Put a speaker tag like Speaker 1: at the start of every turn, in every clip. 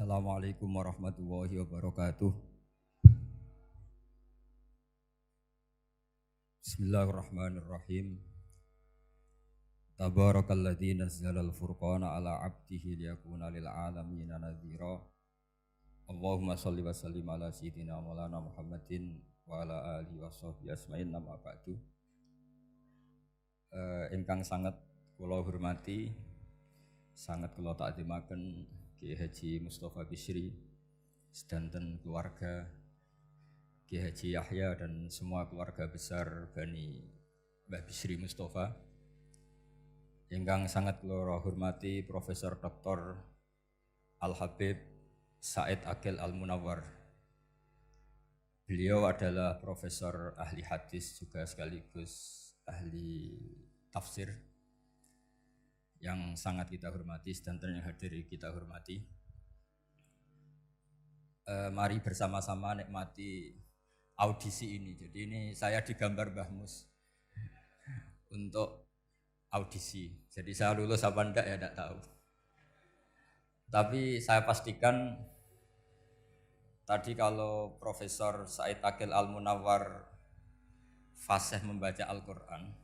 Speaker 1: Assalamualaikum warahmatullahi wabarakatuh. Bismillahirrahmanirrahim. Tabarakalladzi nazzalal furqana ala 'abdihi liyakuna lil 'alamina nadhira. Allahumma shalli wa sallim ala sayyidina Maulana Muhammadin wa ala alihi washabbihi asma'in amma ba'du. Ingkang sangat kula hormati, sangat kula takzimaken Kiai Haji Mustofa Bisri, sedanten keluarga Kiai Haji Yahya dan semua keluarga besar Bani Mbah Bisri Mustofa. Ingkang sangat kula hormati Profesor Dr. Al Habib Said Aqil Al Munawwar. Beliau adalah profesor ahli hadis juga sekaligus ahli tafsir yang sangat kita hormati, sedanten yang hadir kita hormati. Mari bersama-sama nikmati audisi ini. Jadi ini saya digambar Mbah Mus untuk audisi. Jadi saya lulus apa enggak ya enggak tahu. Tapi saya pastikan tadi kalau Profesor Said Aqil Al Munawwar fasih membaca Al-Quran,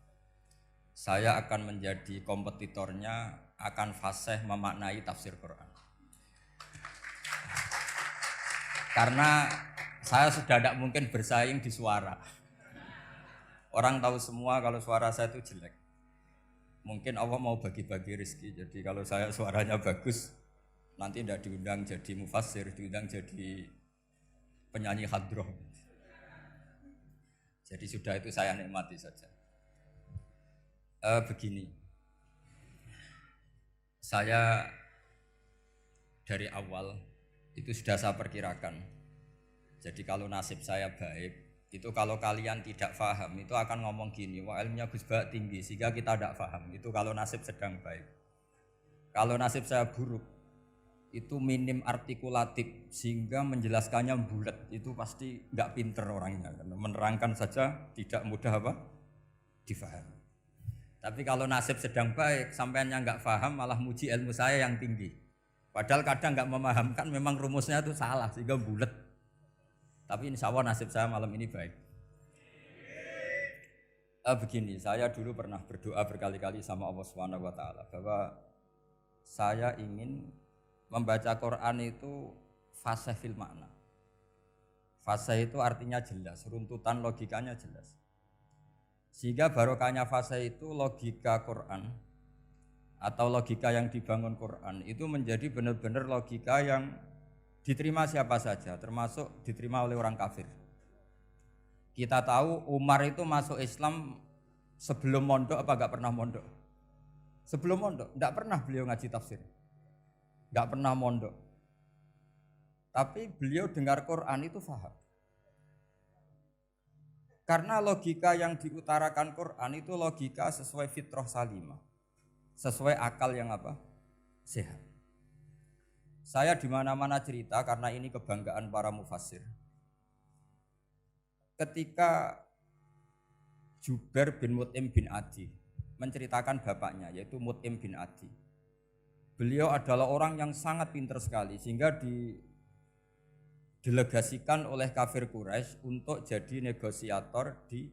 Speaker 1: saya akan menjadi kompetitornya, akan fasih memaknai tafsir Quran. Karena saya sudah tidak mungkin bersaing di suara. Orang tahu semua kalau suara saya itu jelek. Mungkin Allah mau bagi-bagi rezeki. Jadi kalau saya suaranya bagus, nanti tidak diundang jadi mufassir, diundang jadi penyanyi hadroh. Jadi sudah itu saya nikmati saja. Begini, saya dari awal itu sudah saya perkirakan. Jadi kalau nasib saya baik, itu kalau kalian tidak paham itu akan ngomong gini, wah ilmunya Gus Bak tinggi sehingga kita tidak paham. Itu kalau nasib sedang baik. Kalau nasib saya buruk, itu minim artikulatif sehingga menjelaskannya bulat, itu pasti nggak pinter orangnya, menerangkan saja tidak mudah difahami. Tapi kalau nasib sedang baik, sampaiannya nggak paham malah muji ilmu saya yang tinggi, padahal kadang nggak memahamkan, memang rumusnya itu salah sehingga bulat. Tapi insya Allah nasib saya malam ini baik. Begini, saya dulu pernah berdoa berkali-kali sama Allah SWT bahwa saya ingin membaca Quran itu fasih fil makna. Fasih itu artinya jelas, runtutan logikanya jelas. Sehingga barokahnya fasih itu logika Quran atau logika yang dibangun Quran itu menjadi benar-benar logika yang diterima siapa saja, termasuk diterima oleh orang kafir. Kita tahu Umar itu masuk Islam sebelum mondok apa enggak pernah mondok? Sebelum mondok, enggak pernah beliau ngaji tafsir. Enggak pernah mondok. Tapi beliau dengar Quran itu paham. Karena logika yang diutarakan Quran itu logika sesuai fitrah salimah. Sesuai akal yang sehat. Saya di mana-mana cerita karena ini kebanggaan para mufassir. Ketika Jubair bin Mut'im bin Adi menceritakan bapaknya yaitu Mut'im bin Adi. Beliau adalah orang yang sangat pintar sekali sehingga didelegasikan oleh kafir Quraisy untuk jadi negosiator di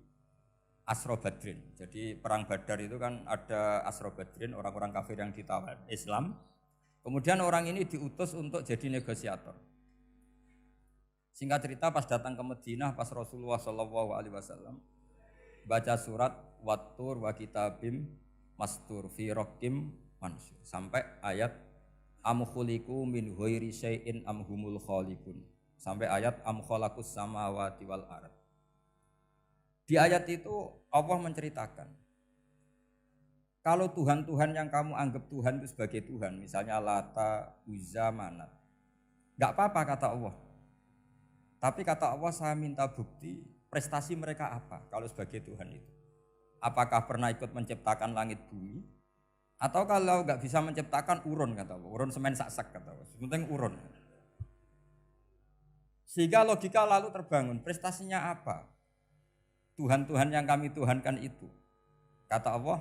Speaker 1: Asra Badrin. Jadi perang Badar itu kan ada Asra Badrin, orang-orang kafir yang ditawar Islam. Kemudian orang ini diutus untuk jadi negosiator. Singkat cerita pas datang ke Madinah, pas Rasulullah SAW baca surat Wattur wa kitabim mastur fi raqim mansur sampai ayat am khuliqu min ghairi syai'in am humul khaliqun sampai ayat am khalaqus samawati wal ard. Di ayat itu Allah menceritakan kalau Tuhan-Tuhan yang kamu anggap Tuhan itu sebagai Tuhan, misalnya Lata, Uzza, Manat, enggak apa-apa kata Allah. Tapi kata Allah saya minta bukti prestasi mereka apa kalau sebagai Tuhan itu. Apakah pernah ikut menciptakan langit bumi? Atau kalau enggak bisa menciptakan urun kata Allah, urun semen sak-sak kata Allah, penting urun. Sehingga logika lalu terbangun, prestasinya apa? Tuhan-Tuhan yang kami tuhankan itu. Kata Allah,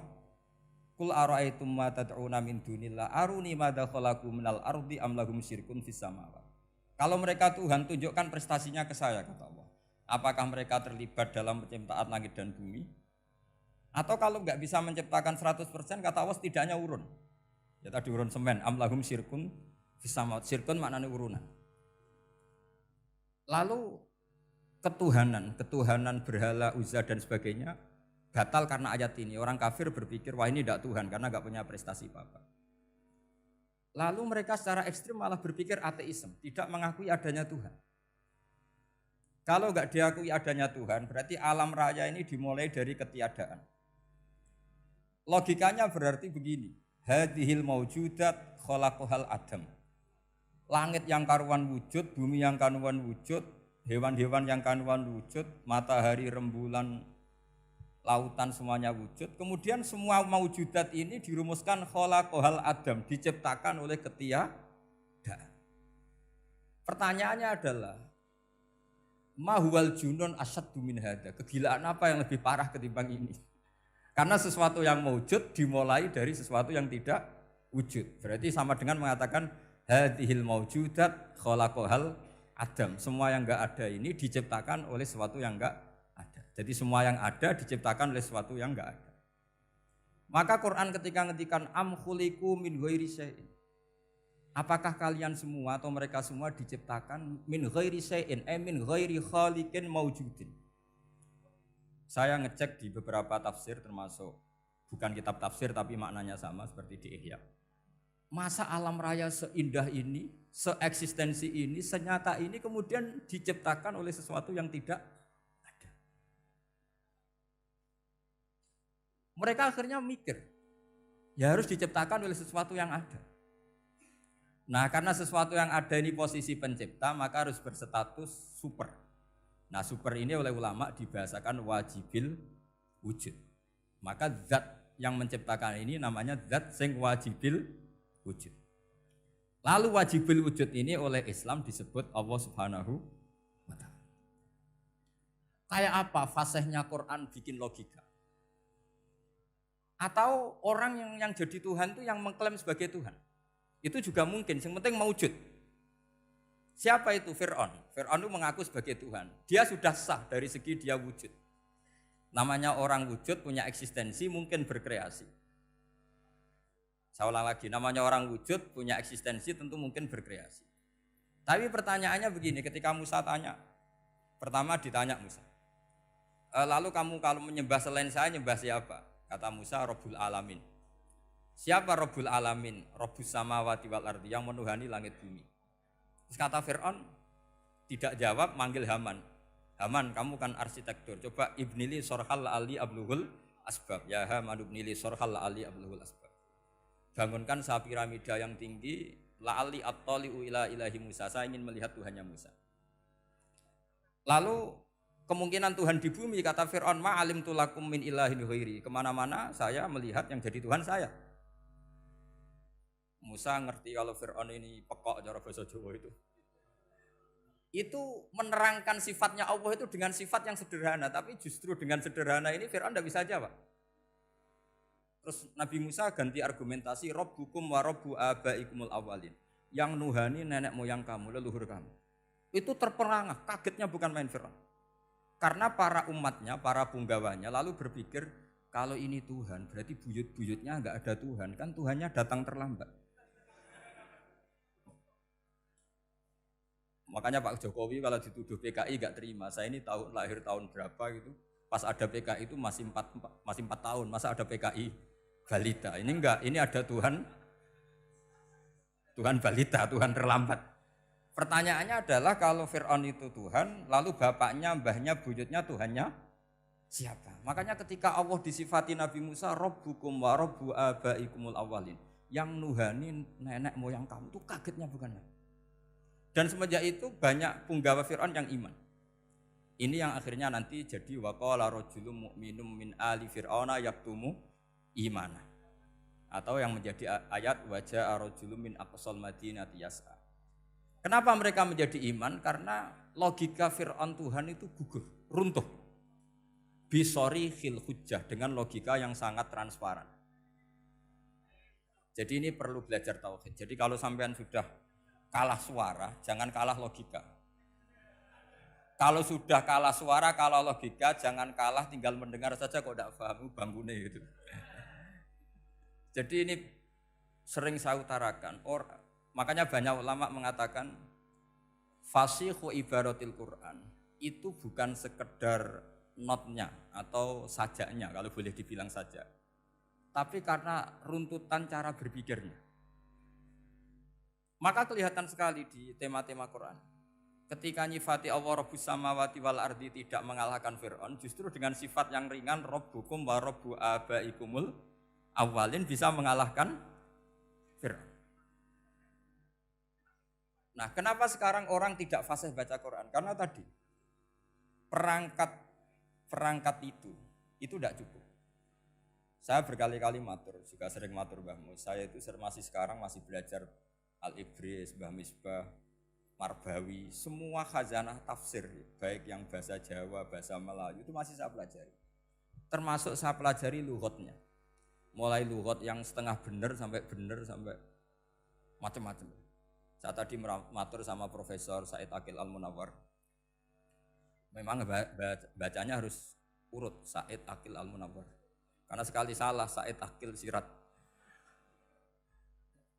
Speaker 1: Qul ara'aytum ma tad'una min dunillah aruni madza khalaqu minal ardi am lahum syirkun fis samawati. Kalau mereka Tuhan, tunjukkan prestasinya ke saya, kata Allah. Apakah mereka terlibat dalam penciptaan langit dan bumi? Atau kalau nggak bisa menciptakan 100%, kata Allah setidaknya urun. Ya tadi urun semen, am lahum syirkun fis samawati. Syirkun maknanya urunan. Lalu ketuhanan berhala, Uzza dan sebagainya batal karena ayat ini. Orang kafir berpikir, wah ini tidak Tuhan karena nggak punya prestasi apa-apa. Lalu mereka secara ekstrim malah berpikir ateisme, tidak mengakui adanya Tuhan. Kalau nggak diakui adanya Tuhan, berarti alam raya ini dimulai dari ketiadaan. Logikanya berarti begini, hadhil maujudat khalaqahal adam. Langit yang karuan wujud, bumi yang karuan wujud, hewan-hewan yang karuan wujud, matahari, rembulan, lautan semuanya wujud. Kemudian semua maujudat ini dirumuskan khalaqahal adam, diciptakan oleh ketiadaan. Pertanyaannya adalah ma huwal junun asyaddu min hadza? Kegilaan apa yang lebih parah ketimbang ini? Karena sesuatu yang wujud dimulai dari sesuatu yang tidak wujud. Berarti sama dengan mengatakan hadhil maujudat khalaqahal adam. Semua yang enggak ada ini diciptakan oleh sesuatu yang enggak ada. Jadi semua yang ada diciptakan oleh sesuatu yang enggak ada. Maka Quran ketika ngendikan am khuliqu min ghairi syai'in. Apakah kalian semua atau mereka semua diciptakan min ghairi syai'in, min ghairi khaliqin maujudin. Saya ngecek di beberapa tafsir termasuk bukan kitab tafsir tapi maknanya sama seperti di Ihya. Masa alam raya seindah ini, seeksistensi ini, senyata ini kemudian diciptakan oleh sesuatu yang tidak ada. Mereka akhirnya mikir, ya harus diciptakan oleh sesuatu yang ada. Nah karena sesuatu yang ada ini posisi pencipta, maka harus berstatus super. Nah super ini oleh ulama dibahasakan wajibil wujud. Maka zat yang menciptakan ini namanya zat sing wajibil wujud. Lalu wajibil wujud ini oleh Islam disebut Allah Subhanahu wa ta'ala. Kayak apa fasihnya Quran bikin logika? Atau orang yang jadi Tuhan itu yang mengklaim sebagai Tuhan? Itu juga mungkin, yang penting mewujud. Siapa itu? Fir'aun. Fir'aun itu mengaku sebagai Tuhan. Dia sudah sah dari segi dia wujud. Namanya orang wujud punya eksistensi, mungkin berkreasi. Saya ulang lagi, namanya orang wujud punya eksistensi, tentu mungkin berkreasi. Tapi pertanyaannya begini, ketika Musa tanya, pertama ditanya Musa, lalu kamu kalau menyembah selain saya, nyembah siapa? Kata Musa, Rabbul Alamin. Siapa Rabbul Alamin? Rabbus samawati wal ardi, yang menuhani langit bumi. Terus kata Fir'aun, tidak jawab, manggil Haman. Haman, kamu kan arsitektur, coba ibnili sorhal ali abluhul asbab. Ya Haman ibnili sorhal ali abluhul asbab. Bangunkan sebuah piramida yang tinggi, la'ali at-tali'u ila ilahi Musa. Saya ingin melihat Tuhannya Musa. Lalu kemungkinan Tuhan di bumi, kata Fir'aun, ma'alim tulakum min ilahin ghairi. Kemana-mana saya melihat yang jadi Tuhan saya. Musa ngerti kalau Fir'aun ini pekok cara bahasa Jawa itu. Itu menerangkan sifatnya Allah itu dengan sifat yang sederhana. Tapi justru dengan sederhana ini Fir'aun tidak bisa jawab. Terus Nabi Musa ganti argumentasi, Rabbukum wa Rabbu abaikumul awalin. Yang nuhani nenek moyang kamu, leluhur kamu. Itu terperangah, kagetnya bukan main Fir'aun. Karena para umatnya, para punggawanya lalu berpikir, kalau ini Tuhan berarti buyut-buyutnya enggak ada Tuhan. Kan Tuhannya datang terlambat. Makanya Pak Jokowi kalau dituduh PKI enggak terima. Saya ini lahir tahun berapa gitu. Pas ada PKI itu masih 4 tahun. Masa ada PKI balita? Ini enggak, ini ada Tuhan balita, Tuhan terlambat. Pertanyaannya adalah kalau Fir'aun itu Tuhan, lalu bapaknya, mbahnya, buyutnya Tuhannya siapa? Makanya ketika Allah disifati Nabi Musa, Rabbukum wa Rabbu abaikumul awalin. Yang nuhani nenek moyang kamu, itu kagetnya bukan main. Dan semenjak itu banyak punggawa Fir'aun yang iman. Ini yang akhirnya nanti jadi waqala rajulun mu'minum min ali fir'auna yaktumu imana. Atau yang menjadi ayat wajaa rajulun min aqsal madinati yas'a. Kenapa mereka menjadi iman? Karena logika Fir'aun Tuhan itu gugur, runtuh. Bisori khil hujjah, dengan logika yang sangat transparan. Jadi ini perlu belajar tauhid. Jadi kalau sampean sudah kalah suara, jangan kalah logika. Kalau sudah kalah suara, kalah logika, jangan kalah tinggal mendengar saja kok tidak paham bangkune gitu. Jadi ini sering saya utarakan. Makanya banyak ulama mengatakan fasihu ibaratil Quran itu bukan sekedar notnya atau sajaknya kalau boleh dibilang saja. Tapi karena runtutan cara berpikirnya. Maka kelihatan sekali di tema-tema Quran. Ketika nyifati Allah Rabbus samawati wal ardi tidak mengalahkan Fir'aun, justru dengan sifat yang ringan Rabbukum wa Rabbu abaikumul awalin bisa mengalahkan Fir'aun. Nah, kenapa sekarang orang tidak fasih baca Quran? Karena tadi perangkat itu tidak cukup. Saya berkali-kali matur, juga sering matur Mbah Mus. Saya itu masih belajar Al-Ibris, Mbah Misbah, Marbawi, semua khazanah tafsir, baik yang bahasa Jawa, bahasa Melayu itu masih saya pelajari. Termasuk saya pelajari lughatnya. Mulai lughat yang setengah benar sampai macam-macam. Saya tadi matur sama Profesor Said Aqil Al-Munawwar. Memang bacanya harus urut Said Aqil Al-Munawwar. Karena sekali salah Said Aqil Sirat.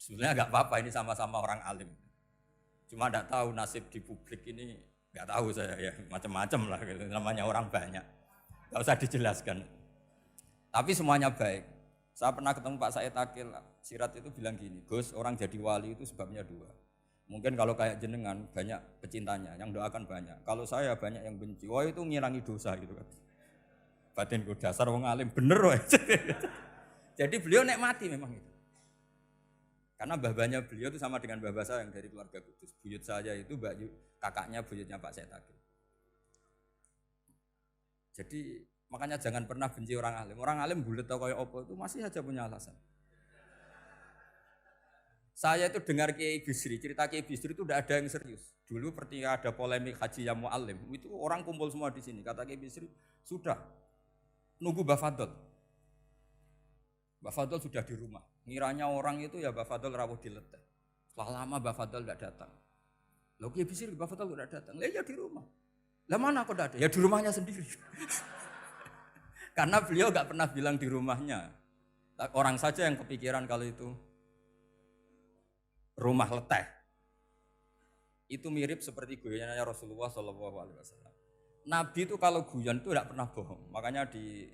Speaker 1: Sebenarnya enggak apa-apa, ini sama-sama orang alim. Cuma enggak tahu nasib di publik ini, enggak tahu saya ya, macam-macam lah gitu. Namanya orang banyak. Enggak usah dijelaskan. Tapi semuanya baik. Saya pernah ketemu Pak Said Aqil Sirat itu bilang gini, Gus, orang jadi wali itu sebabnya dua. Mungkin kalau kayak jenengan banyak pecintanya, yang doakan banyak. Kalau saya banyak yang benci, wah itu ngilangi dosa gitu kan. Batin gue dasar wong alim bener wah. Jadi beliau nikmati memang itu. Karena babanya beliau itu sama dengan babah saya yang dari keluarga Kudus. Buyut saya itu kakaknya buyutnya Pak Said Aqil. Jadi makanya jangan pernah benci orang alim. Orang alim bulet atau kayak opo itu masih saja punya alasan. Saya itu dengar Kiai Bisri, cerita Kiai Bisri itu tidak ada yang serius. Dulu ketika ada polemik haji yang mu'alim, itu orang kumpul semua di sini. Kata Kiai Bisri, sudah nunggu Mbah Fadl. Mbah Fadl sudah di rumah. Ngiranya orang itu ya Mbah Fadl rawuh dileteh. Setelah lama Mbah Fadl tidak datang. Loh Kiai Bisri, Mbah Fadl tidak datang. Ya di rumah. Lah mana kok tidak ada? Ya di rumahnya sendiri. Karena beliau enggak pernah bilang di rumahnya. Orang saja yang kepikiran kalau itu rumah leteh. Itu mirip seperti guyannya Rasulullah SAW. Nabi itu kalau guyon itu tidak pernah bohong. Makanya di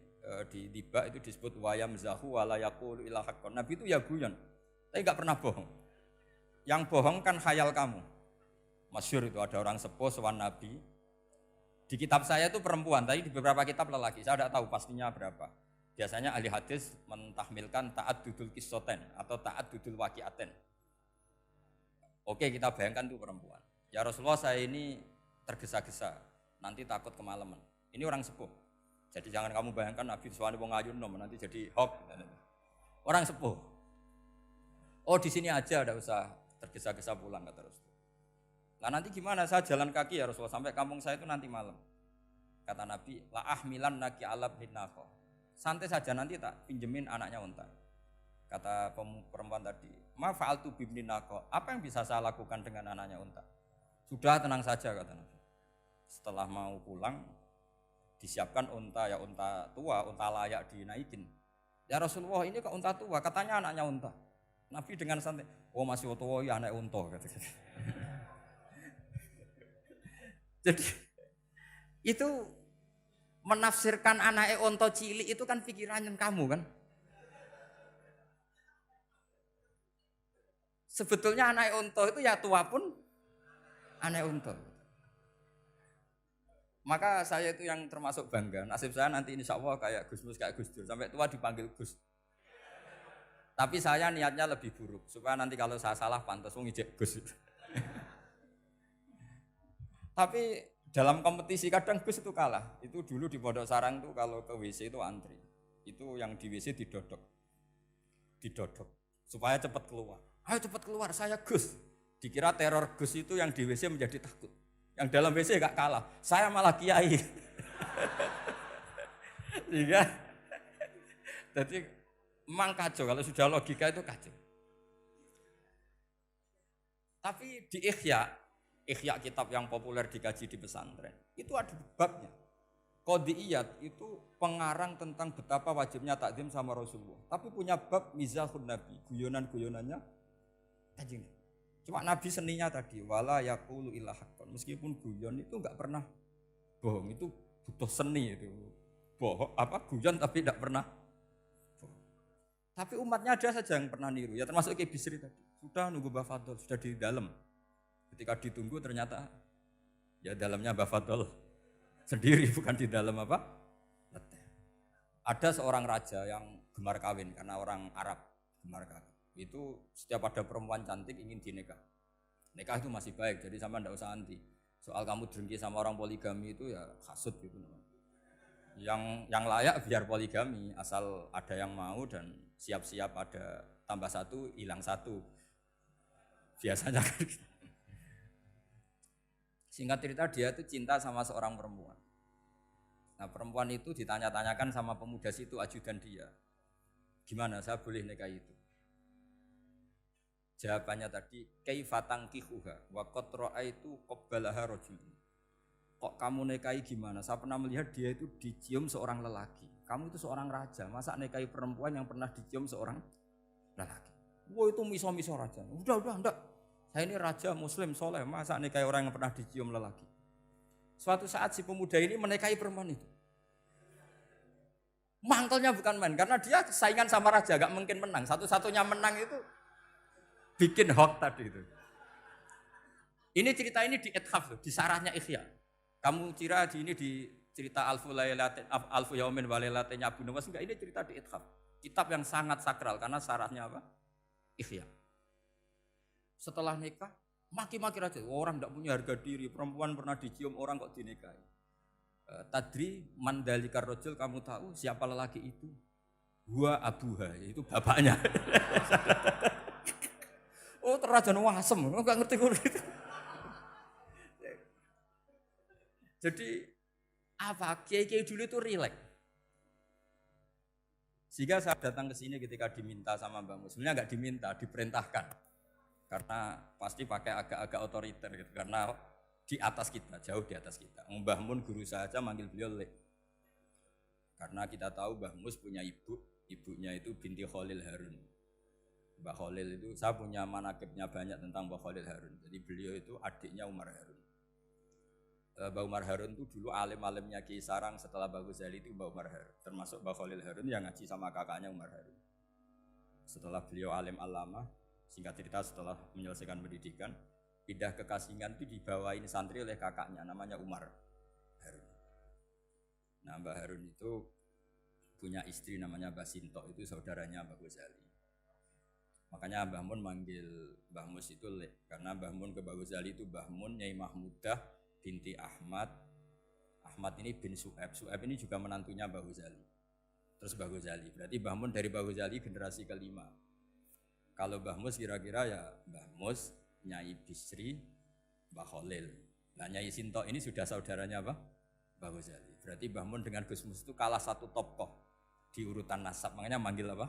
Speaker 1: tiba itu disebut wayam zahu wala yaqulu illa haqqan. Nabi itu ya guyon, tapi enggak pernah bohong. Yang bohong kan khayal kamu. Masyhur itu ada orang sepuh sowan Nabi. Di kitab saya itu perempuan, tapi di beberapa kitab lelaki. Saya tidak tahu pastinya berapa. Biasanya ahli hadis mentahmilkan ta'addudul qissaten atau ta'addudul waqi'aten. Oke, kita bayangkan itu perempuan. Ya Rasulullah, saya ini tergesa-gesa, nanti takut kemalaman. Ini orang sepuh. Jadi jangan kamu bayangkan Nabi suwani wong ayu nom nanti jadi hoax. Orang sepuh. Oh, di sini aja, enggak usah tergesa-gesa pulang kata Rasul. Nah, nanti gimana? Saya jalan kaki ya Rasulullah sampai kampung saya itu nanti malam. Kata Nabi, la ahmilan naki alab hinako. Santai saja, nanti tak pinjemin anaknya unta. Kata perempuan tadi, ma fa'altu bibni nako. Apa yang bisa saya lakukan dengan anaknya unta? Sudah, tenang saja kata Nabi. Setelah mau pulang, disiapkan unta, ya unta tua, unta layak dinaikin. Ya Rasulullah, ini kok unta tua? Katanya anaknya unta. Nabi dengan santai, oh masih tua ya anak unta. Jadi itu menafsirkan anaknya unta cilik itu kan pikirannya kamu kan. Sebetulnya anak unta itu ya tua pun anak unta. Maka saya itu yang termasuk bangga. Nasib saya nanti insya Allah kayak Gus Mus, kayak Gus Dur. Sampai tua dipanggil Gus. Tapi saya niatnya lebih buruk. Supaya nanti kalau saya salah pantas ngijek Gus. Tapi dalam kompetisi kadang Gus itu kalah. Itu dulu di Pondok Sarang itu kalau ke WC itu antri. Itu yang di WC didodok. Supaya cepat keluar. Ayo cepat keluar, saya Gus. Dikira teror Gus itu yang di WC menjadi takut. Yang dalam WC gak kalah, saya malah kiai. Iya. Jadi memang kacau, kalau sudah logika itu kacau. Tapi di Ihya kitab yang populer dikaji di pesantren, itu ada babnya. Qadiyat itu pengarang tentang betapa wajibnya takzim sama Rasulullah. Tapi punya bab mizahun Nabi, guyonan-guyonannya Kanjeng. Cuma Nabi seninya tadi, wala yaqulu illa haqqan. Meskipun guyon itu enggak pernah bohong, itu butuh seni itu. Bohong apa guyon tapi tidak pernah bohong. Tapi umatnya ada saja yang pernah niru, ya termasuk Ki Bisri tadi. Sudah nunggu Mbah Fadl, sudah di dalam. Ketika ditunggu ternyata ya dalamnya Mbah Fadl sendiri, bukan di dalam apa? Ada seorang raja yang gemar kawin karena orang Arab gemar kawin. Itu setiap ada perempuan cantik ingin dinikah. Nikah itu masih baik, jadi sama ndak usah anti. Soal kamu dengki sama orang poligami itu ya hasut gitu. Yang layak biar poligami, asal ada yang mau dan siap-siap ada tambah satu, hilang satu. Biasanya kan gitu. Singkat cerita dia itu cinta sama seorang perempuan. Nah perempuan itu ditanya-tanyakan sama pemuda situ ajudan dia. Gimana saya boleh nikahi itu? Jawabannya tadi kaifa tankihuha wa qad ra'aitu qabbalaha rajul. Kok kamu nikahi gimana? Saya pernah melihat dia itu dicium seorang lelaki. Kamu itu seorang raja, masa nikahi perempuan yang pernah dicium seorang lelaki? Wah itu miso-miso raja. Udah enggak. Saya ini raja muslim soleh, masa nikahi orang yang pernah dicium lelaki? Suatu saat si pemuda ini menikahi perempuan itu. Mangkelnya bukan main, karena dia saingan sama raja, gak mungkin menang. Satu-satunya menang itu bikin hoax tadi itu. Ini cerita ini di Ithaf, di sarahnya Ihya. Kamu kira ini di cerita Alfu Yaumin wa Lailatin Abu Nawas, enggak, ini cerita di Ithaf. Kitab yang sangat sakral karena sarahnya apa? Ihya. Setelah nikah, maki-maki raja. Orang tidak punya harga diri, perempuan pernah dicium orang kok dinikahi. Tadri mandalikar rojul, kamu tahu siapa lelaki itu? Gua abuha, itu bapaknya. Oh terrajan wasem, enggak ngerti gue gitu. Jadi apa? Kiai-kiai dulu itu rileks. Sehingga saya datang ke sini ketika diminta sama Mbah Mus. Sebenarnya enggak diminta, diperintahkan. Karena pasti pakai agak-agak otoriter gitu. Karena di atas kita, jauh di atas kita. Mbah Mun guru saja manggil beliau Lek. Karena kita tahu Mbah Mus punya ibu, ibunya itu binti Khalil Harun. Mbah Khalil itu, saya punya manakibnya banyak tentang Mbah Khalil Harun. Jadi beliau itu adiknya Umar Harun. Mbah Umar Harun itu dulu alim-alimnya Ki Sarang, setelah Mbah Ghazali itu Mbah Umar Harun. Termasuk Mbah Khalil Harun yang ngaji sama kakaknya Umar Harun. Setelah beliau alim alama, singkat cerita setelah menyelesaikan pendidikan, pindah ke Kasingan itu dibawain santri oleh kakaknya namanya Umar Harun. Nah Mbah Harun itu punya istri namanya Mbah Sinto, itu saudaranya Mbah Ghazali. Makanya Mbah Mun manggil Mbah Mus itu Lek, karena Mbah Mun ke Mbah Ghazali itu Mbah Mun Nyai Mahmudah binti Ahmad. Ahmad ini bin Su'aib. Su'aib ini juga menantunya Mbah Ghazali. Terus Mbah Ghazali, berarti Mbah Mun dari Mbah Ghazali generasi kelima. Kalau Mbah Mus kira-kira ya Mbah Mus, Nyai Bisri, Mbah Khalil. Nah Nyai Sinto ini sudah saudaranya apa? Mbah Ghazali. Berarti Mbah Mun dengan Gus Mus itu kalah satu tokoh di urutan nasab. Makanya manggil apa?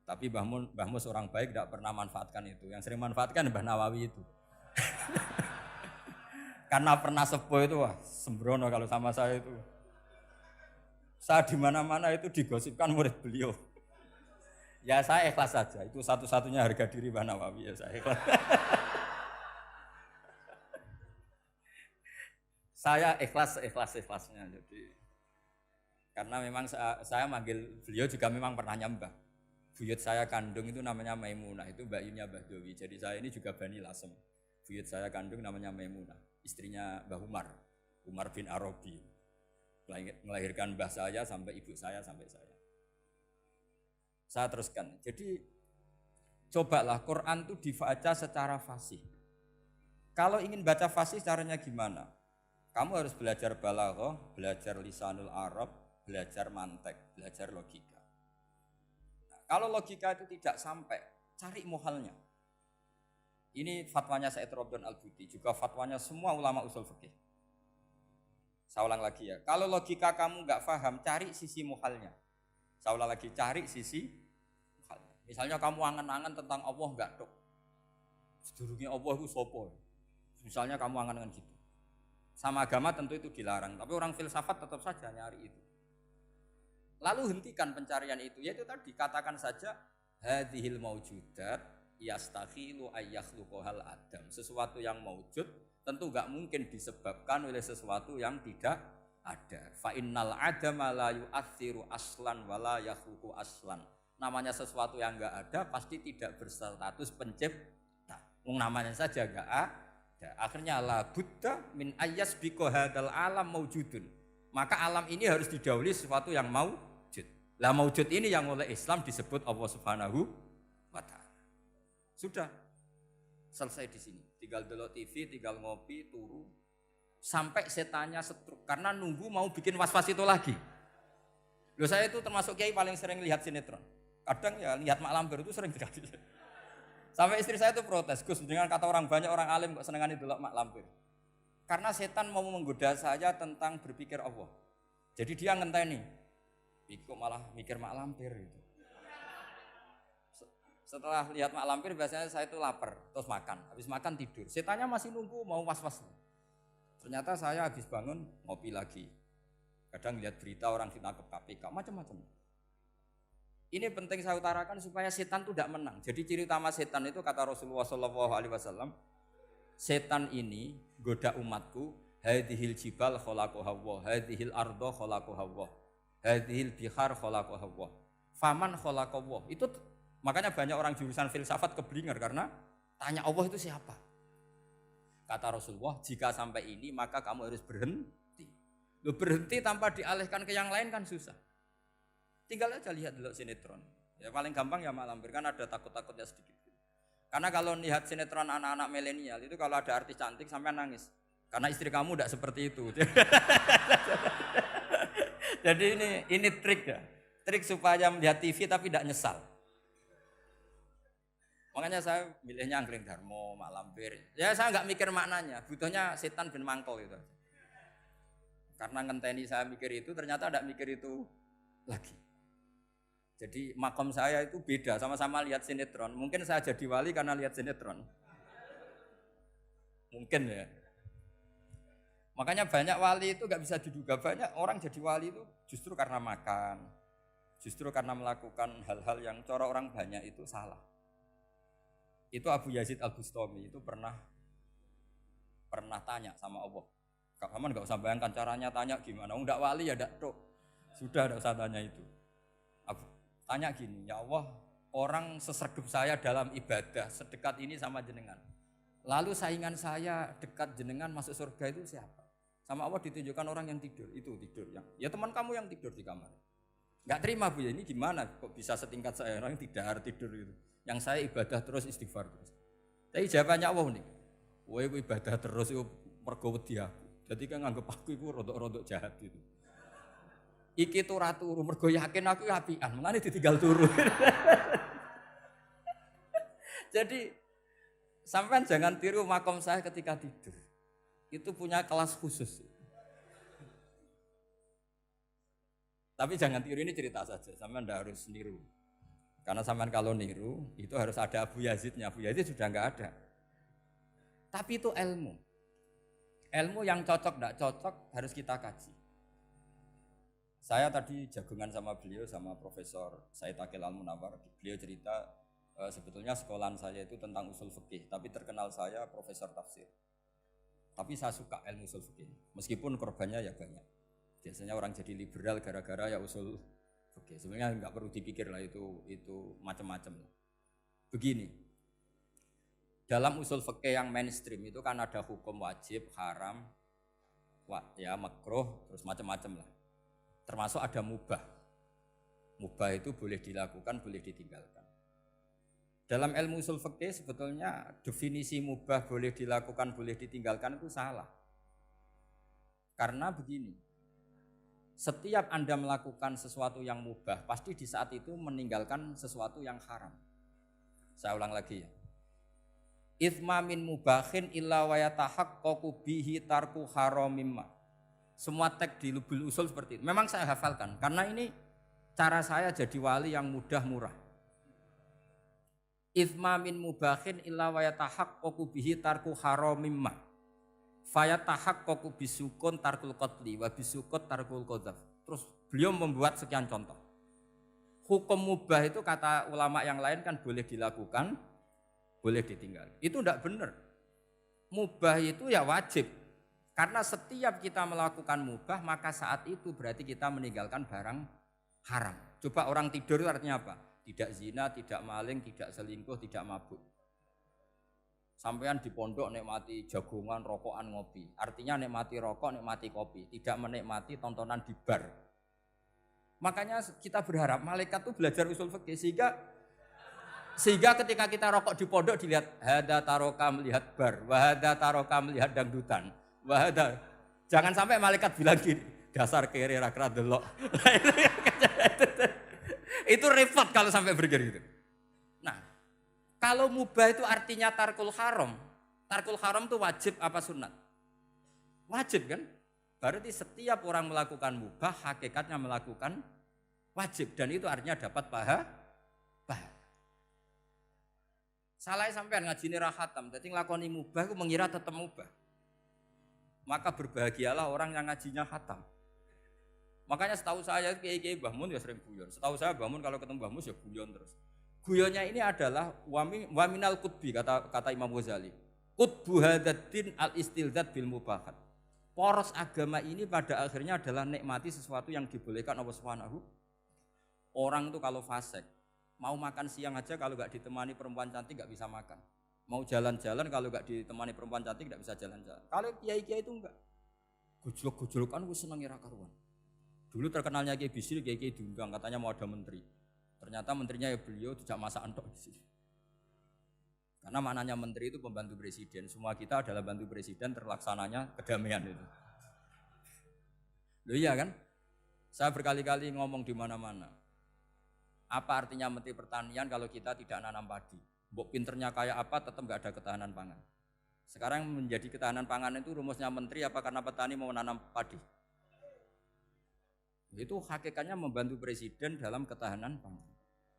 Speaker 1: Tapi Mbah Mus orang baik, tidak pernah manfaatkan itu. Yang sering manfaatkan Mbah Nawawi itu. Karena pernah sepuh itu, wah sembrono kalau sama saya itu. Saya di mana-mana itu digosipkan murid beliau. Ya saya ikhlas saja, itu satu-satunya harga diri Mbah Nawawi, ya saya ikhlas. Saya ikhlas-ikhlasnya. Jadi karena memang saya manggil beliau juga memang pernah nyembah. Buyut saya kandung itu namanya Maimunah, itu mbaknya Mbah Dowi. Jadi saya ini juga Bani Lasem. Buyut saya kandung namanya Maimunah, istrinya Mbah Umar, Umar bin Arabi. Melahirkan mbah saya sampai ibu saya sampai saya. Saya teruskan. Jadi cobalah Quran itu dibaca secara fasih. Kalau ingin baca fasih caranya gimana? Kamu harus belajar balaghah, belajar lisanul Arab, belajar mantek, belajar logika. Kalau logika itu tidak sampai, cari muhalnya. Ini fatwanya Said Robdon Al-Buti, juga fatwanya semua ulama usul fikih. Saya ulang lagi ya, kalau logika kamu nggak paham, cari sisi muhalnya. Saya ulang lagi, cari sisi muhalnya. Misalnya kamu angan-angan tentang Allah nggak dok. Sedurunge Allah itu sapa? Misalnya kamu angan-angan gitu. Sama agama tentu itu dilarang, tapi orang filsafat tetap saja nyari itu. Lalu hentikan pencarian itu, yaitu tadi katakan saja hadhil maujudat yastakhilu ayyakhluqahal adam. Sesuatu yang maujud tentu enggak mungkin disebabkan oleh sesuatu yang tidak ada. Fa innal adama la yu'athiru aslan wala yakhluqu aslan. Namanya sesuatu yang enggak ada pasti tidak berstatus pencipta. Namanya saja enggak ada. Akhirnya la buddha min ayyasbiqa hadzal alam maujudun. Maka alam ini harus didahului sesuatu yang maujud. Lah maujud ini yang oleh Islam disebut Allah Subhanahu wa taala. Sudah selesai di sini. Tinggal delok TV, tinggal ngopi, turu sampai setannya setruk karena nunggu mau bikin was-was itu lagi. Loh saya itu termasuk kiai paling sering lihat sinetron. Kadang ya lihat Mak Lampir itu sering terjadi. Sampai istri saya itu protes, Gus, dengan kata orang banyak orang alim kok senengane delok Mak Lampir. Karena setan mau menggoda saya tentang berpikir Allah. Jadi dia ngenteni. Iku malah mikir Mak Lampir gitu. Setelah lihat Mak Lampir biasanya saya itu lapar, terus makan. Habis makan tidur. Setannya masih nunggu mau was-was. Ternyata saya habis bangun ngopi lagi. Kadang lihat berita orang ditangkap KPK, macam-macam. Ini penting saya utarakan supaya setan itu tidak menang. Jadi ciri utama setan itu kata Rasulullah SAW, setan ini goda umatku, hadhil jibal khalaqaha Allah, hadhil ardo khalaqaha Allah, hadhil bihar khalaqaha Allah, faman khalaqaha Allah. Itu makanya banyak orang jurusan filsafat keblinger karena tanya Allah itu siapa. Kata Rasulullah, jika sampai ini maka kamu harus berhenti. Loh, berhenti tanpa dialihkan ke yang lain kan susah. Tinggal aja lihat dulu sinetron. Ya paling gampang ya Mak Lampir, kan ada takut-takutnya sedikit. Karena kalau lihat sinetron anak-anak milenial itu kalau ada artis cantik sampai nangis. Karena istri kamu tidak seperti itu. Jadi ini trik ya. Trik supaya melihat TV tapi tidak nyesal. Makanya saya milihnya Angling Darmo, Mak Lampir. Ya saya nggak mikir maknanya, butuhnya setan bin mangkol itu. Karena ngenteni saya mikir itu, ternyata tidak mikir itu lagi. Jadi makom saya itu beda, sama-sama lihat sinetron. Mungkin saya jadi wali karena lihat sinetron. Mungkin ya. Makanya banyak wali itu nggak bisa diduga. Banyak orang jadi wali itu justru karena makan. Justru karena melakukan hal-hal yang cara orang banyak itu salah. Itu Abu Yazid Al-Bustami itu pernah tanya sama Allah. Kak Haman nggak usah bayangkan caranya tanya gimana. Enggak wali ya enggak tok. Sudah enggak usah tanya itu. Tanya gini, ya Allah, orang sesregep saya dalam ibadah sedekat ini sama jenengan. Lalu saingan saya dekat jenengan masuk surga itu siapa? Sama Allah ditunjukkan orang yang tidur, itu tidur yang. Ya teman kamu yang tidur di kamar. Enggak terima Bu, ya ini gimana kok bisa setingkat saya orang tidak tidur itu. Yang saya ibadah terus istighfar terus. Tapi jawabannya Allah nih. Kowe ibadah terus itu mergo wedi aku. Jadi kan nganggep aku itu rodok-rodok jahat gitu. Iki tuh ratu mergo yakin aku apian, mengane ditinggal turu. Jadi sampean jangan tiru makom saya ketika tidur. Itu punya kelas khusus. Tapi jangan tiru, ini cerita saja, sampean ndak harus niru. Karena sampean kalau niru itu harus ada Abu Yazidnya. Abu Yazid sudah enggak ada. Tapi itu ilmu. Ilmu yang cocok enggak cocok harus kita kaji. Saya tadi jagungan sama beliau, sama Profesor Said Akil Al-Munawar. Beliau cerita sebetulnya sekolahan saya itu tentang usul fikih, tapi terkenal saya Profesor Tafsir. Tapi saya suka ilmu usul fikih, meskipun korbannya ya banyak. Biasanya orang jadi liberal gara-gara ya usul fikih. Sebenarnya nggak perlu dipikir lah itu macam-macam. Begini, dalam usul fikih yang mainstream itu kan ada hukum wajib, haram, ya makruh, terus macam-macam lah. Termasuk ada mubah. Mubah itu boleh dilakukan, boleh ditinggalkan. Dalam ilmu usul fikih sebetulnya definisi mubah boleh dilakukan, boleh ditinggalkan itu salah. Karena begini, setiap Anda melakukan sesuatu yang mubah, pasti di saat itu meninggalkan sesuatu yang haram. Saya ulang lagi ya. Itsma min mubahin illa wa yatahaqqaqu bihi tarku haramimma. Semua teks di Lubul Usul seperti itu. Memang saya hafalkan karena ini cara saya jadi wali yang mudah murah. Itsma min mubahin illa wa yatahaqqaqu bihi tarku haramimma. Fayatahaqqaqu bisukun tarkul qatli wa bisukut tarkul qadzaf. Terus beliau membuat sekian contoh. Hukum mubah itu kata ulama yang lain kan boleh dilakukan, boleh ditinggal. Itu tidak benar. Mubah itu ya wajib. Karena setiap kita melakukan mubah maka saat itu berarti kita meninggalkan barang haram. Coba orang tidur itu artinya apa? Tidak zina, tidak maling, tidak selingkuh, tidak mabuk. Sampean di pondok nikmati jagongan, rokokan, ngopi. Artinya nikmati rokok, nikmati kopi. Tidak menikmati tontonan di bar. Makanya kita berharap malaikat itu belajar usul fikih sehingga ketika kita rokok di pondok dilihat hada taroka melihat bar, wahada taroka melihat dangdutan, wahada. Jangan sampai malaikat bilang gini, dasar kere rakra delok. Itu repot kalau sampai bergerak gitu. Nah, kalau mubah itu artinya tarkul haram. Tarkul haram itu wajib apa sunat? Wajib kan? Berarti setiap orang melakukan mubah hakikatnya melakukan wajib dan itu artinya dapat pahala. Salah sampean ngajine ra khatam, dadi nglakoni mubah iku mengira tetep mubah. Maka berbahagialah orang yang ngajinya khatam. Makanya setahu saya kiai-kiai Mbah Mun ya sering guyon. Setahu saya Mbah Mun kalau ketemu Mbah Mus ya guyon terus. Guyonnya ini adalah waminal qutbi kata Imam Ghazali. Qutbu hadaddin al-istilzat bil mubahat. Poros agama ini pada akhirnya adalah nikmati sesuatu yang dibolehkan Allah Subhanahu. Orang itu kalau fasik, mau makan siang aja kalau nggak ditemani perempuan cantik nggak bisa makan. Mau jalan-jalan kalau nggak ditemani perempuan cantik nggak bisa jalan-jalan. Kalau kiai-kiai itu enggak. Gojlok-gojlokan gue seneng ira karuan. Dulu terkenalnya Kiai Bisri, Kiai diundang katanya mau ada menteri. Ternyata menterinya ya beliau tidak masak antok di sini. Karena maknanya menteri itu pembantu presiden. Semua kita adalah bantu presiden terlaksananya kedamaian itu. Loh iya kan? Saya berkali-kali ngomong di mana-mana. Apa artinya menteri pertanian kalau kita tidak nanam padi? Mbok pinternya kayak apa tetap nggak ada ketahanan pangan. Sekarang menjadi ketahanan pangan itu rumusnya menteri apa karena petani mau nanam padi? Itu hakikatnya membantu presiden dalam ketahanan pangan.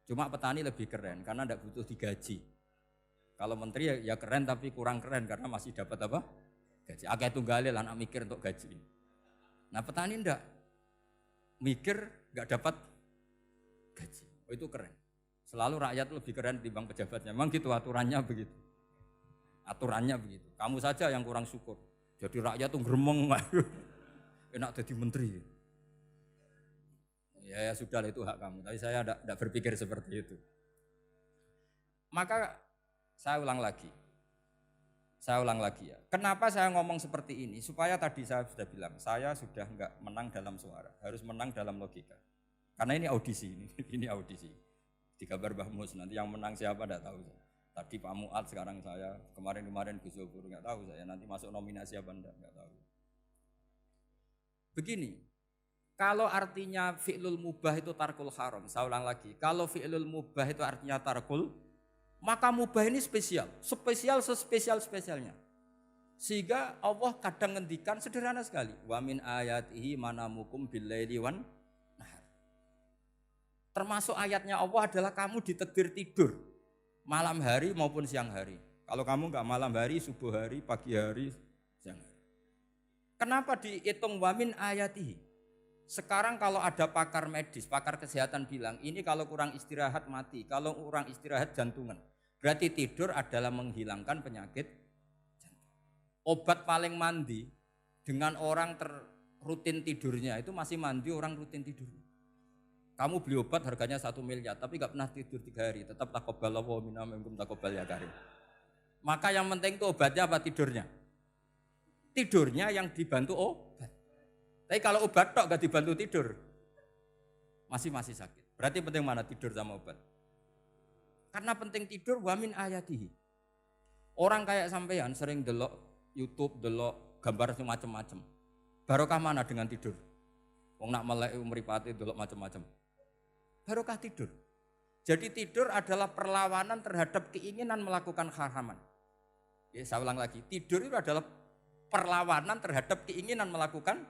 Speaker 1: Cuma petani lebih keren karena tidak butuh digaji. Kalau menteri ya keren tapi kurang keren karena masih dapat apa? Gaji. Akeh tunggalil anak mikir untuk gaji. Nah petani enggak mikir enggak dapat gaji. Oh itu keren. Selalu rakyat lebih keren dibanding pejabatnya. Memang gitu aturannya begitu. Aturannya begitu. Kamu saja yang kurang syukur. Jadi rakyat tuh gremeng. Enak jadi menteri. Ya sudah itu hak kamu. Tapi saya enggak berpikir seperti itu. Maka saya ulang lagi ya. Kenapa saya ngomong seperti ini? Supaya tadi saya sudah bilang, saya sudah enggak menang dalam suara, harus menang dalam logika. Karena ini audisi, ini audisi. Di kabar Mbah Mus, nanti yang menang siapa enggak tahu. Tadi Pak Muat, sekarang saya, kemarin Gus Zobur enggak tahu saya, nanti masuk nominasi apa enggak tahu. Begini, kalau artinya fi'lul mubah itu tarkul haram, saya ulang lagi. Kalau fi'lul mubah itu artinya tarkul, maka mubah ini spesial sespesialnya. Sehingga Allah kadang ngendikan sederhana sekali. Wa min ayatihi manamukum billaili wan nahar. Termasuk ayatnya Allah adalah kamu ditakdir tidur malam hari maupun siang hari. Kalau kamu enggak malam hari, subuh hari, pagi hari, siang hari. Kenapa dihitung wa min ayatihi? Sekarang kalau ada pakar medis, pakar kesehatan bilang, ini kalau kurang istirahat mati, kalau kurang istirahat jantungan. Berarti tidur adalah menghilangkan penyakit jantung. Obat paling mandi dengan orang rutin tidurnya itu masih mandi orang rutin tidur. Kamu beli obat harganya 1 miliar tapi gak pernah tidur 3 hari, tetap taqabbalallahu minna minkum taqabbal ya karim. Maka yang penting itu obatnya apa tidurnya? Tidurnya yang dibantu obat. Tapi kalau obat tok gak dibantu tidur, masih sakit. Berarti penting mana tidur sama obat? Karena penting tidur wa min ayatihi. Orang kayak sampean sering delok YouTube, delok gambar macam-macam. Barokah mana dengan tidur? Wong nak melek mripate delok macam-macam. Barokah tidur. Jadi tidur adalah perlawanan terhadap keinginan melakukan haraman. Ya, saya ulang lagi, tidur itu adalah perlawanan terhadap keinginan melakukan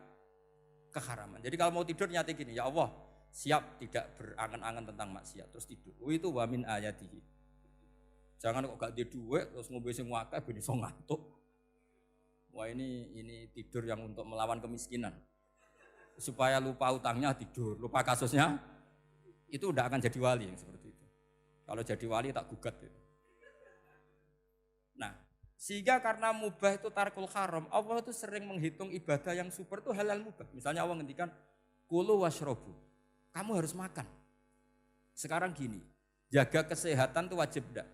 Speaker 1: keharaman. Jadi kalau mau tidur nyati gini, ya Allah, siap tidak berangan-angan tentang maksiat terus tidur. Itu wa min ayatihi. Jangan kok gak di duit terus ngombe sing akeh ben iso ngantuk. Wah ini tidur yang untuk melawan kemiskinan. Supaya lupa utangnya tidur, lupa kasusnya itu udah akan jadi wali yang seperti itu. Kalau jadi wali tak gugat itu. Nah, sehingga karena mubah itu tarkul haram, Allah itu sering menghitung ibadah yang super itu halal mubah. Misalnya Allah ngendikan kulu washrobu, kamu harus makan. Sekarang gini, jaga kesehatan itu wajib enggak?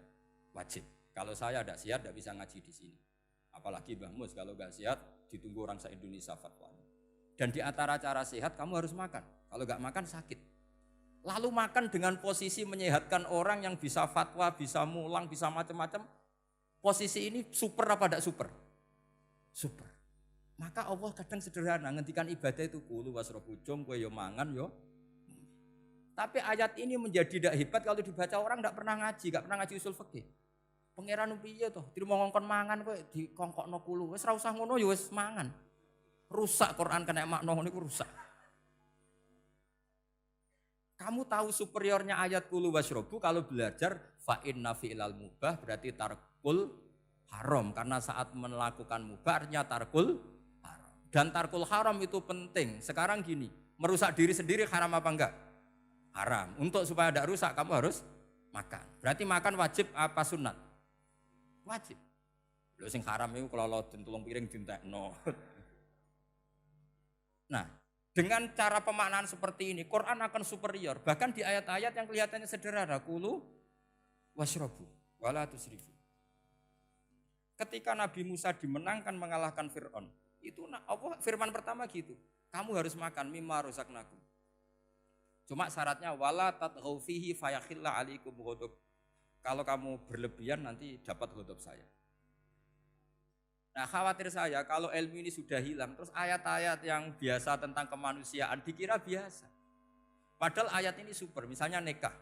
Speaker 1: Wajib. Kalau saya tidak sehat tidak bisa ngaji di sini. Apalagi Mbah Mus kalau nggak sehat ditunggu orang se-Indonesia fatwanya. Dan di antara cara sehat kamu harus makan. Kalau nggak makan sakit. Lalu makan dengan posisi menyehatkan orang yang bisa fatwa, bisa mulang, bisa macam-macam. Posisi ini super apa tidak super? Super. Maka Allah kadang sederhana ngendikan ibadah itu kulu wasrobu jom kowe yo mangan yo. Tapi ayat ini menjadi tidak hebat kalau dibaca orang tidak pernah ngaji, nggak pernah ngaji usul fikih. Pangeran piye to? Dirimo ngongkon mangan kowe dikongkokno kulu. Wis ora usah ngono ya wis mangan. Rusak Quran kena makna niku rusak. Kamu tahu superiornya ayat kulu wasrobu kalau belajar fa inna fi'lal mubah berarti tarkul haram karena saat melakukan mubah artinya tarkul haram. Dan tarkul haram itu penting. Sekarang gini, merusak diri sendiri haram apa enggak? Haram. Untuk supaya tidak rusak kamu harus makan. Berarti makan wajib apa sunat? Wajib. Lho sing haram itu kalau loden tulung piring dintekno. Nah, dengan cara pemaknaan seperti ini, Quran akan superior. Bahkan di ayat-ayat yang kelihatannya sederhana, kulu washrobu, wala tusrifu. Ketika Nabi Musa dimenangkan mengalahkan Fir'aun, itu Allah firman pertama gitu, kamu harus makan mimma rozaqnakum. Cuma syaratnya wala tatghaw fihi fayakhilla alaikum ghadab. Kalau kamu berlebihan nanti dapat ghadab saya. Nah khawatir saya kalau ilmu ini sudah hilang terus ayat-ayat yang biasa tentang kemanusiaan dikira biasa. Padahal ayat ini super, misalnya nikah.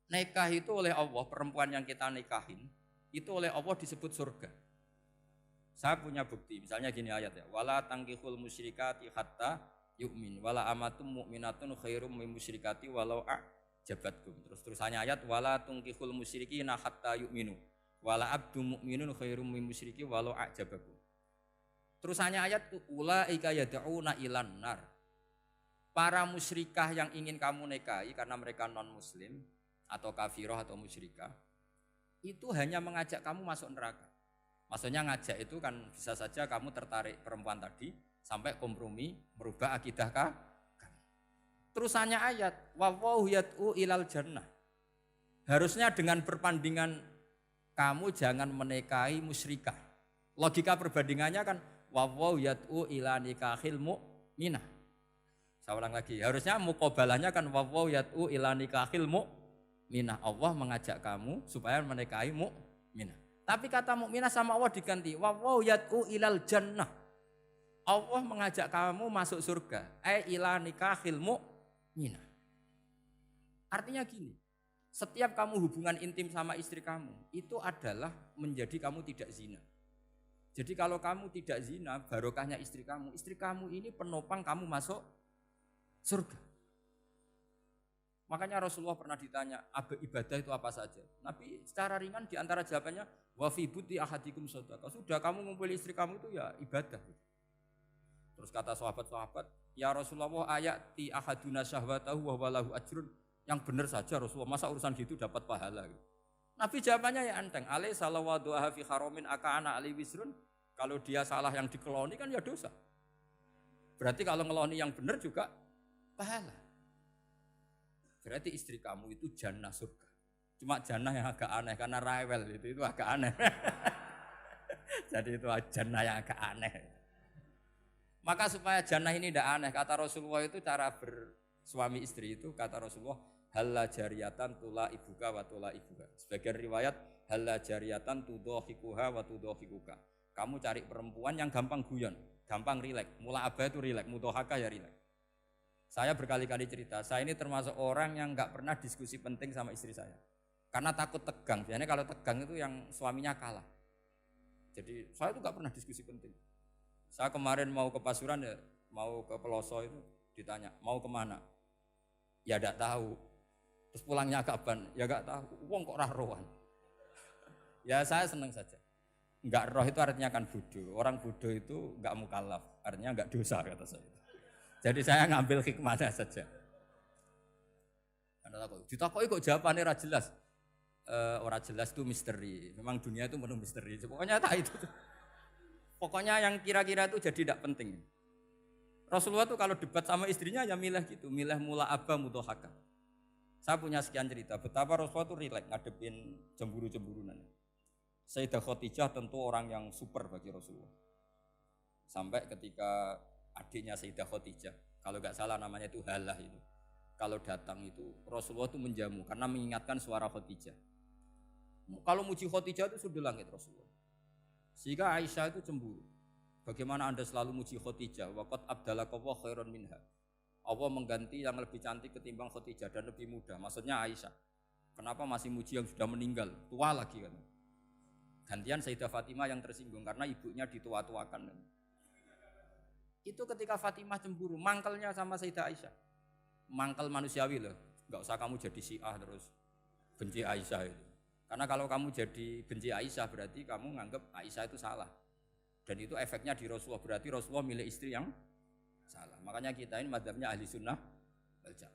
Speaker 1: Nikah itu oleh Allah, perempuan yang kita nikahin itu oleh Allah disebut surga. Saya punya bukti, misalnya gini ayat ya, wala tangkihul musyrikati hatta yu'min wala amatum mu'minatun khairum min musyrikati walau a'jabatkum. Terusannya ayat wala tangkihul musyrikina hatta yu'minu wala abdu mu'minun khairum min musyriki walau a'jabakum. Terusannya ayat ulaika yad'una ilan nar. Para musyrikah yang ingin kamu nikahi karena mereka non muslim atau kafirah atau musyrikah itu hanya mengajak kamu masuk neraka. Maksudnya ngajak itu kan bisa saja kamu tertarik perempuan tadi sampai kompromi merubah akidah kamu. Terusannya ayat wallahu yad'u ilal jannah. Harusnya dengan perbandingan kamu jangan menikahi musyrikah. Logika perbandingannya kan wallahu yad'u ila nikahil mu'minah. Saya ulang lagi, harusnya muqabalahnya kan wallahu yad'u ila nikahil mu'minah. Allah mengajak kamu supaya menikahi mu'minah. Tapi kata mukminah sama Allah diganti wallahu yad'u ilal jannah. Allah mengajak kamu masuk surga. Ila nikahil mu'minah. Artinya gini, setiap kamu hubungan intim sama istri kamu itu adalah menjadi kamu tidak zina. Jadi kalau kamu tidak zina, barokahnya istri kamu ini penopang kamu masuk surga. Makanya Rasulullah pernah ditanya, ibadah itu apa saja? Nabi secara ringan diantara jawabannya, wa fi buti ahadikum shadaqah. Sudah kamu ngumpul istri kamu itu ya ibadah. Terus kata sahabat-sahabat, ya Rasulullah ayati ahaduna syahwatahu wa walahu ajrun. Yang benar saja Rasulullah, masa urusan gitu dapat pahala. Nabi jawabannya ya enteng, alai salawaduha fi haramin aka'ana ali wisrun. Kalau dia salah yang dikeloni kan ya dosa. Berarti kalau ngeloni yang benar juga pahala. Berarti istri kamu itu jannah surga. Cuma jannah yang agak aneh karena rewel itu agak aneh. Jadi itu jannah yang agak aneh. Maka supaya jannah ini tidak aneh, kata Rasulullah itu cara bersuami istri itu kata Rasulullah halla jariyatan tula ibuka wa tula ibuka. Sebagian riwayat halla jariyatan tudhahikuha wa tudhahikuka. Kamu cari perempuan yang gampang guyon, gampang rileks. Mula abah itu rileks, mudhahaka ya rileks. Saya berkali-kali cerita, saya ini termasuk orang yang nggak pernah diskusi penting sama istri saya. Karena takut tegang, biasanya kalau tegang itu yang suaminya kalah. Jadi saya itu nggak pernah diskusi penting. Saya kemarin mau ke Pasuruan ya, mau ke Peloso itu ditanya, mau kemana? Ya nggak tahu. Terus pulangnya kapan? Ya enggak tahu. Wong kok rohan. Ya saya senang saja. Enggak roh itu artinya kan bodoh. Orang bodoh itu enggak mukallaf, artinya enggak dosa kata saya. Jadi saya ngambil hikmahnya saja. Karena ditakoki kok jawabannya ora jelas. Ora jelas itu misteri. Memang dunia itu penuh misteri. Pokoknya tak itu. Pokoknya yang kira-kira itu jadi tidak penting. Rasulullah tuh kalau debat sama istrinya ya milih gitu, milih mula abba mutohaka. Saya punya sekian cerita betapa Rasulullah tuh rileks ngadepin cemburu-cemburunan. Sayyidah Khadijah tentu orang yang super bagi Rasulullah. Sampai ketika adiknya Sayyidah Khadijah, kalau nggak salah namanya itu Halah itu. Kalau datang itu Rasulullah tuh menjamu karena mengingatkan suara Khadijah. Kalau muji Khadijah itu sudah langit Rasulullah. Sehingga Aisyah itu cemburu. Bagaimana Anda selalu muji Khadijah? Waqad abdalakallahu khairan minha. Allah mengganti yang lebih cantik ketimbang Khadijah dan lebih muda. Maksudnya Aisyah. Kenapa masih muji yang sudah meninggal? Tua lagi kan. Gantian Sayyidah Fatimah yang tersinggung karena ibunya ditua-tuakan. Itu ketika Fatimah cemburu, mangkelnya sama Sayyidah Aisyah. Mangkel manusiawi loh. Enggak usah kamu jadi Syiah terus benci Aisyah itu. Karena kalau kamu jadi benci Aisyah berarti kamu nganggap Aisyah itu salah. Dan itu efeknya di Rasulullah, berarti Rasulullah milih istri yang salah. Makanya kita ini madzhabnya ahli sunnah.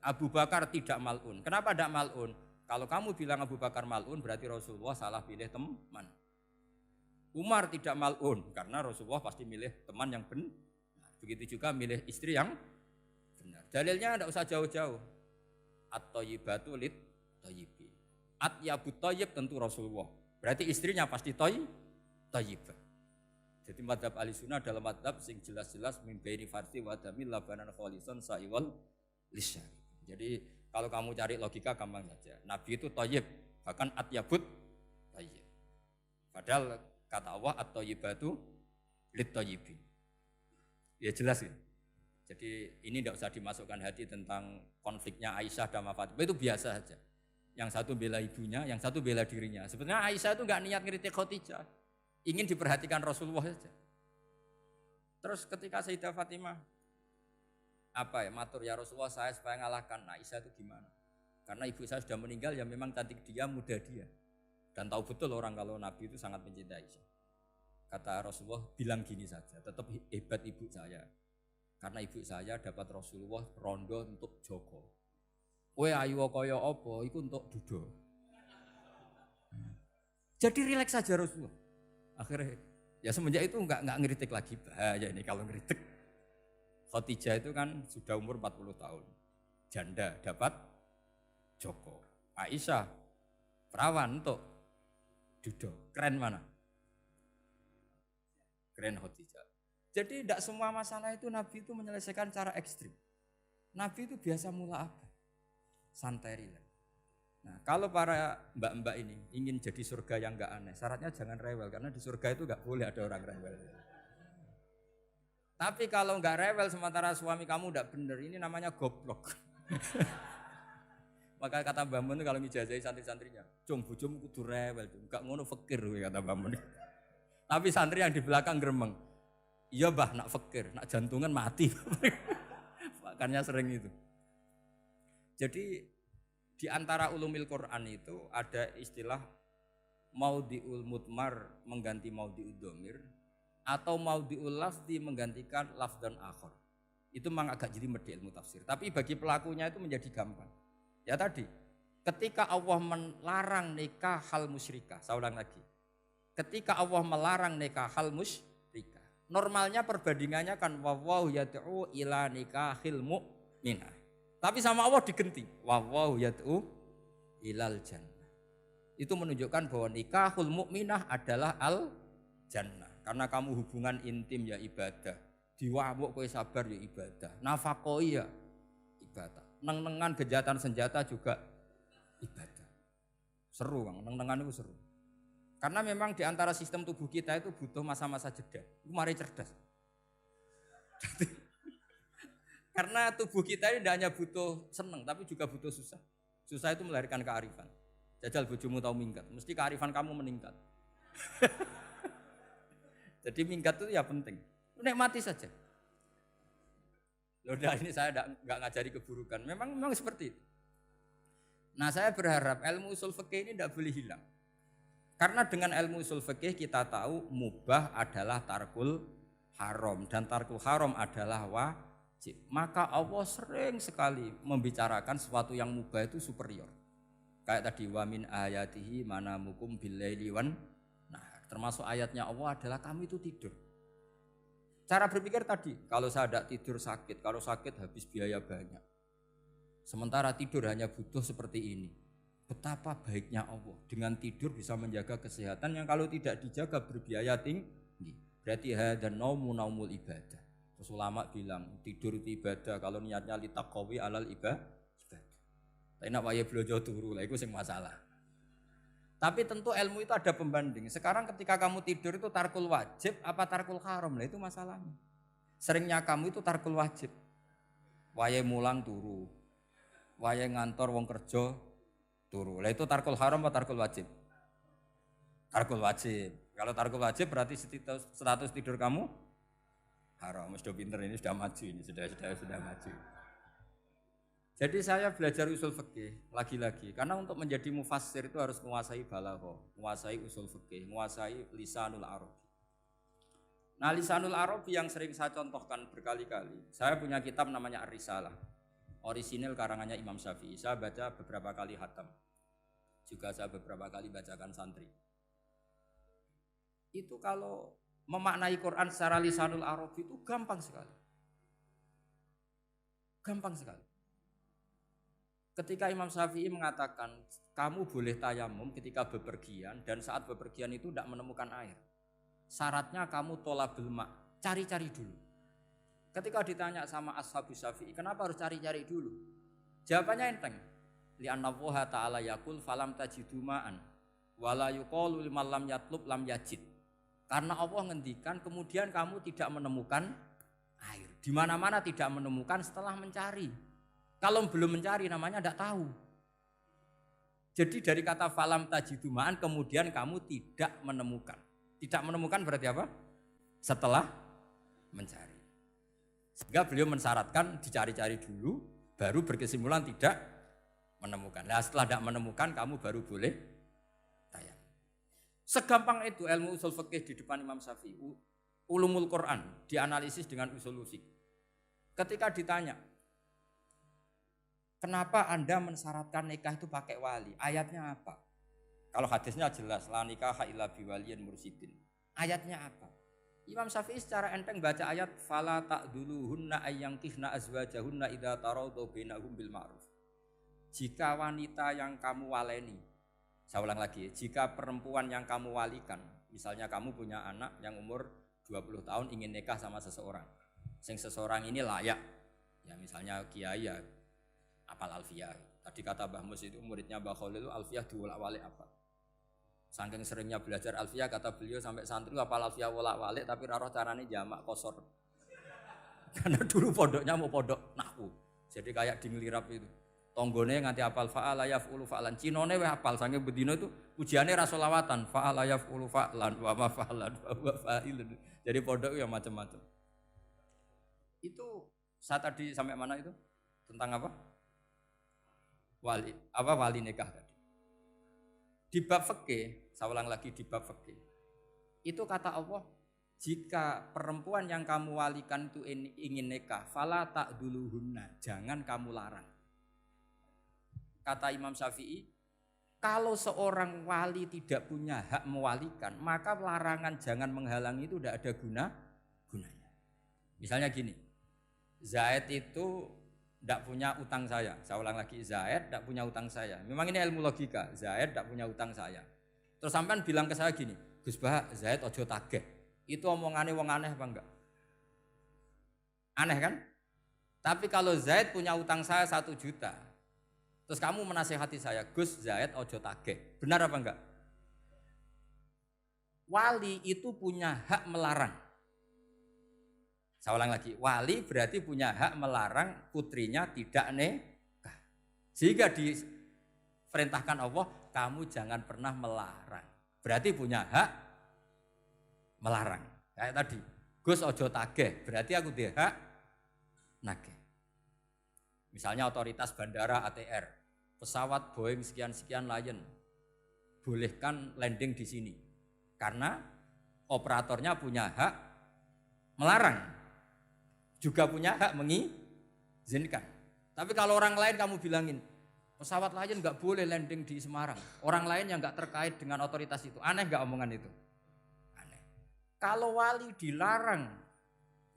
Speaker 1: Abu Bakar tidak mal'un. Kenapa tidak mal'un? Kalau kamu bilang Abu Bakar mal'un berarti Rasulullah salah pilih teman. Umar tidak mal'un karena Rasulullah pasti milih teman yang benar. Begitu juga milih istri yang benar. Dalilnya tidak usah jauh-jauh. At-thayyibatu lit-thayyibi. At-yabut thayyib tentu Rasulullah. Berarti istrinya pasti thayyibah. Jadi madhab ahli sunnah adalah madhab sing jelas-jelas min baini farsi wa damil labanan khalisan sa'iwal lisyari. Jadi kalau kamu cari logika gampang saja. Nabi itu thayyib, bahkan atyabut thayyib. Padahal kata Allah at-thayyibatu lit-thayyibi. Ya jelas ya. Jadi ini tidak usah dimasukkan hati tentang konfliknya Aisyah dan Fatimah, itu biasa saja. Yang satu bela ibunya, yang satu bela dirinya. Sebenarnya Aisyah itu enggak niat ngeritik Khadijah. Ingin diperhatikan Rasulullah saja. Terus ketika Sayyidah Fatimah matur ya Rasulullah saya supaya ngalahkan Aisyah itu gimana? Karena ibu saya sudah meninggal ya memang cantik dia, muda dia. Dan tahu betul orang kalau Nabi itu sangat mencintai Aisyah. Kata Rasulullah bilang gini saja, tetap hebat ibu saya. Karena ibu saya dapat Rasulullah rondo untuk Joko. Kowe ayu kaya apa iku untuk dudo. Jadi rileks saja Rasulullah. Akhirnya ya semenjak itu enggak ngeritik lagi, bahaya ini kalau ngeritik. Khadijah itu kan sudah umur 40 tahun. Janda dapat Joko. Aisyah perawan untuk dudo. Keren mana? Keren Khadijah. Jadi tidak semua masalah itu Nabi itu menyelesaikan cara ekstrim. Nabi itu biasa mula apa? Santai rileks. Nah, kalau para mbak-mbak ini ingin jadi surga yang enggak aneh, syaratnya jangan rewel karena di surga itu enggak boleh ada orang rewel. Tapi kalau enggak rewel sementara suami kamu enggak benar, ini namanya goblok. Maka kata Mbah Mun kalau ngijazahi santri-santrinya, "Cung bojomu kudu rewel, enggak ngono fakir," kata Mbah Mun. Tapi santri yang di belakang gremeng, "Iya, Mbah, nak fakir, nak jantungan mati." Makanya sering itu. Jadi di antara ulumil Quran itu ada istilah maudhi'ul mudmar mengganti maudhi'ud dhamir atau maudhi'ul lafzi menggantikan lafdzan akhar. Itu memang agak jadi ilmu tafsir. Tapi bagi pelakunya itu menjadi gampang. Ya tadi, ketika Allah melarang nikah hal musyrikah, saya ulang lagi. Ketika Allah melarang nikah hal musyrikah, normalnya perbandingannya kan wallahu yad'u ila nikahil mu'minah. Tapi sama Allah digenti. Wallahu yad'u ilal jannah. Itu menunjukkan bahwa nikahul mukminah adalah al jannah. Karena kamu hubungan intim ya ibadah. Diwamuk kowe sabar ya ibadah. Nafakoi ya ibadah. Neng-nengan gejatan senjata juga ibadah. Seru Bang, neng-nengan itu seru. Karena memang di antara sistem tubuh kita itu butuh masa-masa jeda. Itu mari cerdas. Karena tubuh kita ini tidak hanya butuh seneng, tapi juga butuh susah. Susah itu melahirkan kearifan. Jajal bojomu tahu minggat, mesti kearifan kamu meningkat. Jadi minggat itu ya penting. Nikmati saja. Loh, ini saya enggak ngajari keburukan. Memang seperti itu. Nah saya berharap ilmu usul fikih ini tidak boleh hilang. Karena dengan ilmu usul fikih kita tahu mubah adalah tarkul haram dan tarkul haram adalah wajib. Maka Allah sering sekali membicarakan sesuatu yang mubah itu superior. Kayak tadi wa min ayatihi manamukum billaili wan nahar. Termasuk ayatnya Allah adalah kamu itu tidur. Cara berpikir tadi, kalau saya tidak tidur sakit, kalau sakit habis biaya banyak. Sementara tidur hanya butuh seperti ini. Betapa baiknya Allah dengan tidur bisa menjaga kesehatan yang kalau tidak dijaga berbiaya tinggi. Berarti dan naumul ibadah. Terus ulama bilang tidur itu ibadah kalau niatnya litaqawi alal ibadah. Tapi nak wae blojo turu lah itu sing masalah. Tapi tentu ilmu itu ada pembanding. Sekarang ketika kamu tidur itu tarkul wajib apa tarkul haram lah itu masalahnya. Seringnya kamu itu tarkul wajib. Wae mulang turu. Wae ngantor wong kerja turu. Lah itu tarkul haram atau tarkul wajib? Tarkul wajib. Kalau tarkul wajib berarti status tidur kamu haram. Sudah pinter ini sudah maju ini sudah maju. Jadi saya belajar usul fikih lagi-lagi karena untuk menjadi mufassir itu harus menguasai balaghah, menguasai usul fikih, menguasai lisanul arab. Nah, lisanul arab yang sering saya contohkan berkali-kali. Saya punya kitab namanya Ar-Risalah. Orisinil karangannya Imam Syafi'i. Saya baca beberapa kali khatam. Juga saya beberapa kali bacakan santri. Itu kalau memaknai Quran secara lisanul arab itu gampang sekali. Gampang sekali. Ketika Imam Syafi'i mengatakan kamu boleh tayamum ketika bepergian dan saat bepergian itu tidak menemukan air. Syaratnya kamu tolabul ma', cari-cari dulu. Ketika ditanya sama ashabus Syafi'i, kenapa harus cari-cari dulu? Jawabannya enteng. Li'anna Allah ta'ala yaqul falam tajidu ma'an wala yuqalu liman lam yatlub lam yajid. Karena Allah ngendikan kemudian kamu tidak menemukan air. Di mana-mana tidak menemukan setelah mencari. Kalau belum mencari namanya tidak tahu. Jadi dari kata falam tajidu ma'an kemudian kamu tidak menemukan. Tidak menemukan berarti apa? Setelah mencari. Sehingga beliau mensyaratkan dicari-cari dulu, baru berkesimpulan tidak menemukan. Nah setelah tidak menemukan, kamu baru boleh tayang. Segampang itu ilmu usul fikih di depan Imam Syafi'i. Ulumul Quran dianalisis dengan usul fikih. Ketika ditanya, kenapa Anda mensyaratkan nikah itu pakai wali? Ayatnya apa? Kalau hadisnya jelas, la nikaha illa biwaliyin mursyidin. Ayatnya apa? Imam Syafi'i secara enteng baca ayat fala ta'duluhunna ayyankihna azwajahunna idza tarawdu bainahum bil ma'ruf. Jika wanita yang kamu waleni, saya ulang lagi, jika perempuan yang kamu walikan, misalnya kamu punya anak yang umur 20 tahun ingin nikah sama seseorang. Sing seseorang ini layak. Ya misalnya kiai ya apal alfiyah. Tadi kata Mbah Mus itu muridnya Mbah Khalil alfiyah diwolak-walik apa? Saking seringnya belajar alfiyah kata beliau sampai santri apal alfiyah wolak-walik tapi ora roh carane jamak kosor. Karena dulu pondoknya mau pondok nahwu. Jadi kayak di ngelirap itu. Tonggone nganti apal fa'ala yaf'ulu fa'lan. Cinone weh apal saking bedino itu ujiane ra selawatan fa'ala yaf'ulu fa'lan wa ma fa'lan wa huwa fa'ilun. Jadi pondok ya macam-macam. Itu saya tadi sampai mana itu? Tentang apa? Wali nikah tadi. Di bab fikih, saya ulang lagi di bab fikih. Itu kata Allah, jika perempuan yang kamu walikan itu ingin nikah, fala ta'duluhunna, jangan kamu larang. Kata Imam Syafi'i, kalau seorang wali tidak punya hak mewalikan, maka larangan jangan menghalangi itu tidak ada gunanya. Misalnya gini, Zaid itu tidak punya utang saya ulang lagi, Zaid tidak punya utang saya. Memang ini ilmu logika, Zaid tidak punya utang saya. Terus sampean bilang ke saya gini, Gus Bah, Zaid ojo tagih. Itu omongannya wong aneh apa enggak? Aneh kan? Tapi kalau Zaid punya utang saya 1 juta, terus kamu menasihati saya, Gus Zaid ojo tagih. Benar apa enggak? Wali itu punya hak melarang. Saya ulang lagi, wali berarti punya hak melarang putrinya tidak nikah. Jika diperintahkan Allah, kamu jangan pernah melarang. Berarti punya hak melarang. Kayak tadi, Gus ojo tagih, berarti aku dia hak nagih. Misalnya otoritas bandara ATR, pesawat Boeing sekian-sekian Lion bolehkan landing di sini. Karena operatornya punya hak melarang, juga punya hak mengizinkan. Tapi kalau orang lain kamu bilangin, pesawat Lion nggak boleh landing di Semarang. Orang lain yang nggak terkait dengan otoritas itu, aneh nggak omongan itu? Aneh. Kalau wali dilarang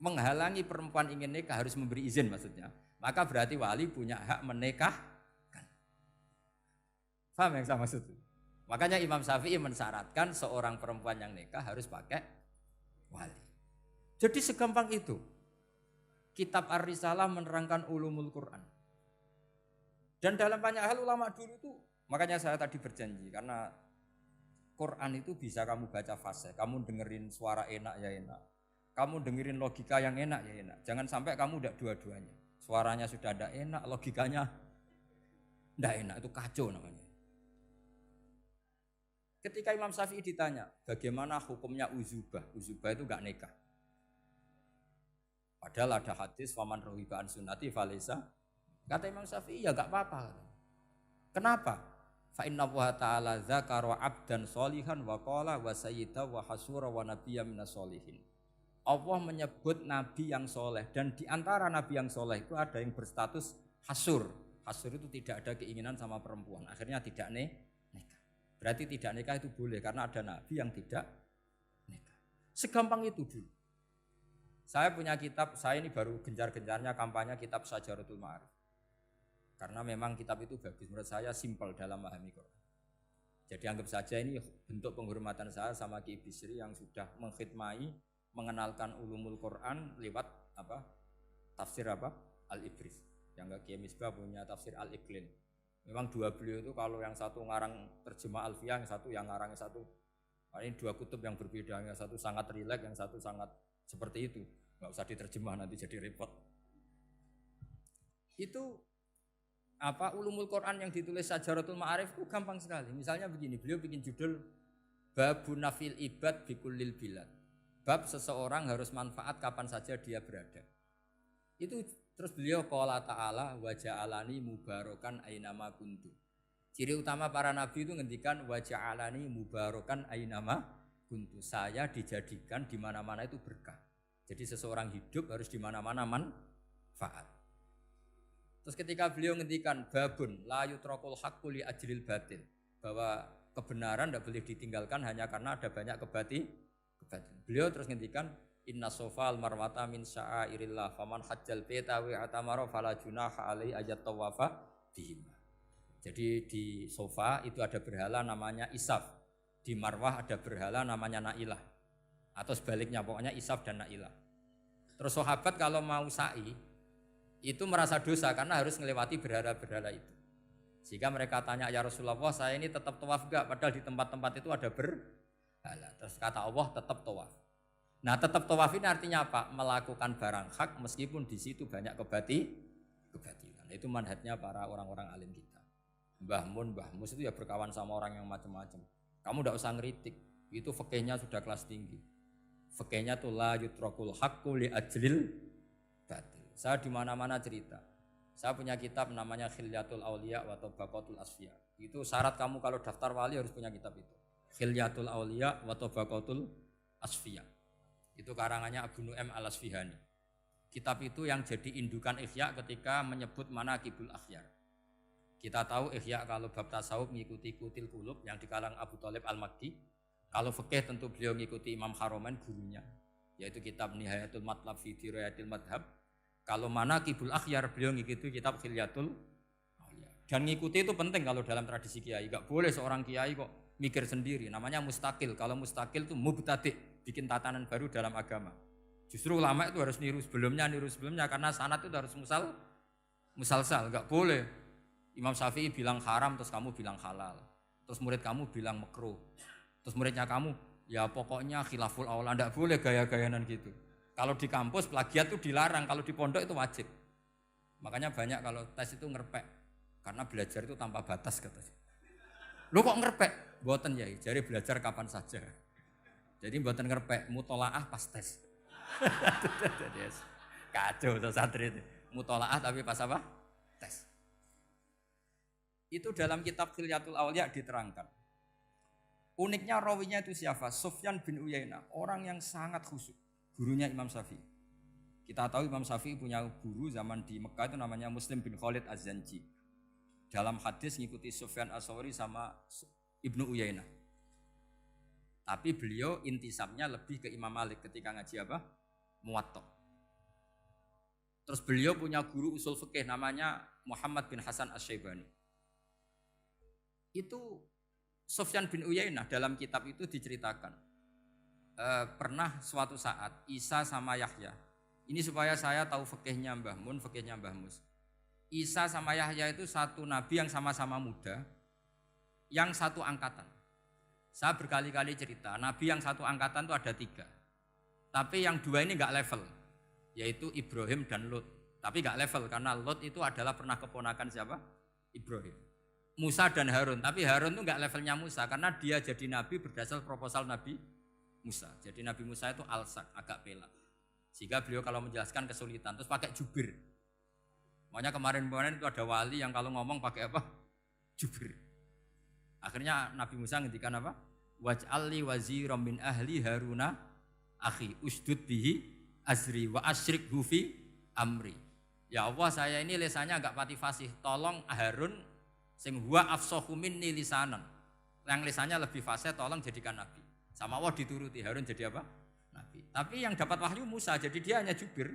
Speaker 1: menghalangi perempuan ingin nikah harus memberi izin maksudnya, maka berarti wali punya hak menikahkan. Paham yang saya maksud? Makanya Imam Syafi'i mensyaratkan seorang perempuan yang nikah harus pakai wali. Jadi segampang itu. Kitab Ar-Risalah menerangkan ulumul Quran. Dan dalam banyak hal ulama dulu itu, makanya saya tadi berjanji, karena Quran itu bisa kamu baca fase, kamu dengerin suara enak ya enak, kamu dengerin logika yang enak ya enak. Jangan sampai kamu udah dua-duanya. Suaranya sudah ada enak, logikanya tidak enak, itu kacau namanya. Ketika Imam Syafi'i ditanya, bagaimana hukumnya uzubah? Uzubah itu enggak nikah. Padahal ada hadis, faman rohiba an sunnati falesa. Kata Imam Syafi'i, ya enggak apa-apa. Kenapa? Fa inna wa ta'ala dzakara 'abdan sholihan wa qala wa sayyida wa hasura wa nabiyya minas sholihin. Allah menyebut nabi yang soleh, dan di antara nabi yang soleh itu ada yang berstatus hasur. Hasur itu tidak ada keinginan sama perempuan, akhirnya tidak nikah. Berarti tidak nikah itu boleh karena ada nabi yang tidak nikah. Segampang itu dulu. Saya punya kitab, saya ini baru gencar-gencarnya kampanye kitab Syajaratul Ma'arif. Karena memang kitab itu bagus, menurut saya simpel dalam memahami Quran. Jadi anggap saja ini bentuk penghormatan saya sama Ki Bisri yang sudah mengkhidmai, mengenalkan ulumul Quran lewat tafsir Al-Ibris. Yang Ki Misbah punya tafsir Al-Iqlin. Memang dua beliau itu kalau yang satu ngarang terjemah Alfiyah, yang satu yang ngarang satu. Ini dua kutub yang berbeda, yang satu sangat rileks, yang satu sangat seperti itu. Nggak usah diterjemah nanti jadi repot. Itu ulumul Quran yang ditulis Syajaratul Ma'arif itu gampang sekali. Misalnya begini, beliau bikin judul Babun Nafil Ibad Bikullil Bilad. Bab seseorang harus manfaat kapan saja dia berada. Itu terus beliau qala ta'ala wa ja'alani mubarakan ainama kuntu. Ciri utama para nabi itu ngendikan wa ja'alani mubarakan ainama kuntu. Saya dijadikan di mana-mana itu berkah. Jadi seseorang hidup harus di mana-mana manfaat. Terus ketika beliau ngendikan babun la yutrakul haqqu li ajril batil, bahwa kebenaran tidak boleh ditinggalkan hanya karena ada banyak kebatilan. Beliau terus ngendikan inna sofal marwata min sya'airillah faman hajjal baita wa atamara fala junaha alai ayat tawafa bihim. Jadi di Sofa itu ada berhala namanya Isaf, di Marwah ada berhala namanya Nailah, atau sebaliknya pokoknya Isaf dan Nailah. Terus sahabat kalau mau sa'i itu merasa dosa karena harus melewati berhala-berhala itu. Sehingga mereka tanya, ya Rasulullah, saya ini tetap tawaf enggak? Padahal di tempat-tempat itu ada berhala. Terus kata Allah, tetap tawaf. Nah, tetap tawaf ini artinya apa? Melakukan barang hak meskipun di situ banyak kebatilan. Itu manhajnya para orang-orang alim kita. Mbah Mus itu ya berkawan sama orang yang macam-macam. Kamu tidak usah ngeritik. Itu fikihnya sudah kelas tinggi. Fikihnya tuh la yutrakul haqqu li ajlil batil. Saya di mana-mana cerita. Saya punya kitab namanya Khilyatul Auliya wa Tabaqatul Asfiya. Itu syarat kamu kalau daftar wali harus punya kitab itu. Khilyatul Auliya wa Tabaqatul Asfiya. Itu karangannya Abu Nu'aim Al-Asfihani. Kitab itu yang jadi indukan Ihya ketika menyebut manaqibul akhyar. Kita tahu Ihya kalau bab tasawuf mengikuti Kutil Qulub yang dikalang Abu Thalib Al-Makki. Kalau fikih tentu beliau mengikuti Imam Haromen gurunya, yaitu kitab Nihayatul Matlab fi Dirayatil Madhab. Kalau manaqibul akhyar beliau mengikuti kitab Khilyatul Auliya. Dan ngikuti itu penting kalau dalam tradisi kiai. Enggak boleh seorang kiai kok mikir sendiri, namanya mustakil. Kalau mustakil itu mubtadi', bikin tatanan baru dalam agama. Justru ulama itu harus niru sebelumnya karena sanad itu harus musalsal, enggak boleh. Imam Syafi'i bilang haram terus kamu bilang halal. Terus murid kamu bilang makruh. Terus muridnya kamu, ya pokoknya khilaful aula, enggak boleh gaya-gayanan gitu. Kalau di kampus plagiat itu dilarang, kalau di pondok itu wajib. Makanya banyak kalau tes itu ngerpek. Karena belajar itu tanpa batas katanya. Lu kok ngerpek? Mboten ya, jare belajar kapan saja. Jadi mboten ngerpek, mutolaah pas tes. Kacau tuh santri itu. Mutolaah tapi pas apa? Tes. Itu dalam kitab Khilyatul Awliya diterangkan. Uniknya rawinya itu siapa? Sufyan bin Uyainah, orang yang sangat khusyuk, gurunya Imam Syafi'i. Kita tahu Imam Syafi'i punya guru zaman di Mekah itu namanya Muslim bin Khalid Az-Zanji. Dalam hadis ngikuti Sufyan As-Sawri sama Ibnu Uyainah. Tapi beliau intisabnya lebih ke Imam Malik ketika ngaji apa? Muwatta. Terus beliau punya guru usul fikih namanya Muhammad bin Hasan Asy-Syaibani. Itu Sufyan bin Uyainah dalam kitab itu diceritakan. Pernah suatu saat Isa sama Yahya. Ini supaya saya tahu fikihnya Mbah Mun, fikihnya Mbah Mus. Isa sama Yahya itu satu nabi yang sama-sama muda, yang satu angkatan. Saya berkali-kali cerita, nabi yang satu angkatan itu ada 3. Tapi yang 2 ini enggak level, yaitu Ibrahim dan Lut. Tapi enggak level karena Lut itu adalah pernah keponakan siapa? Ibrahim. Musa dan Harun, tapi Harun itu enggak levelnya Musa karena dia jadi nabi berdasar proposal Nabi Musa. Jadi Nabi Musa itu alsak, agak pelak. Sehingga beliau kalau menjelaskan kesulitan, terus pakai jubir. Makanya kemarin-kemarin itu ada wali yang kalau ngomong pakai apa? Jubir. Akhirnya Nabi Musa ngendikan apa? Waj'alli waziran min ahli Haruna akhi usdud bihi azri wa asyrikhu fi amri. Ya Allah, saya ini lisannya agak pati fasih. Tolong Harun sing huwa afsahu minni lisanan. Yang lisannya lebih fasih tolong jadikan nabi. Sama Allah dituruti, Harun jadi apa? Nabi. Tapi yang dapat wahyu Musa, jadi dia hanya jubir.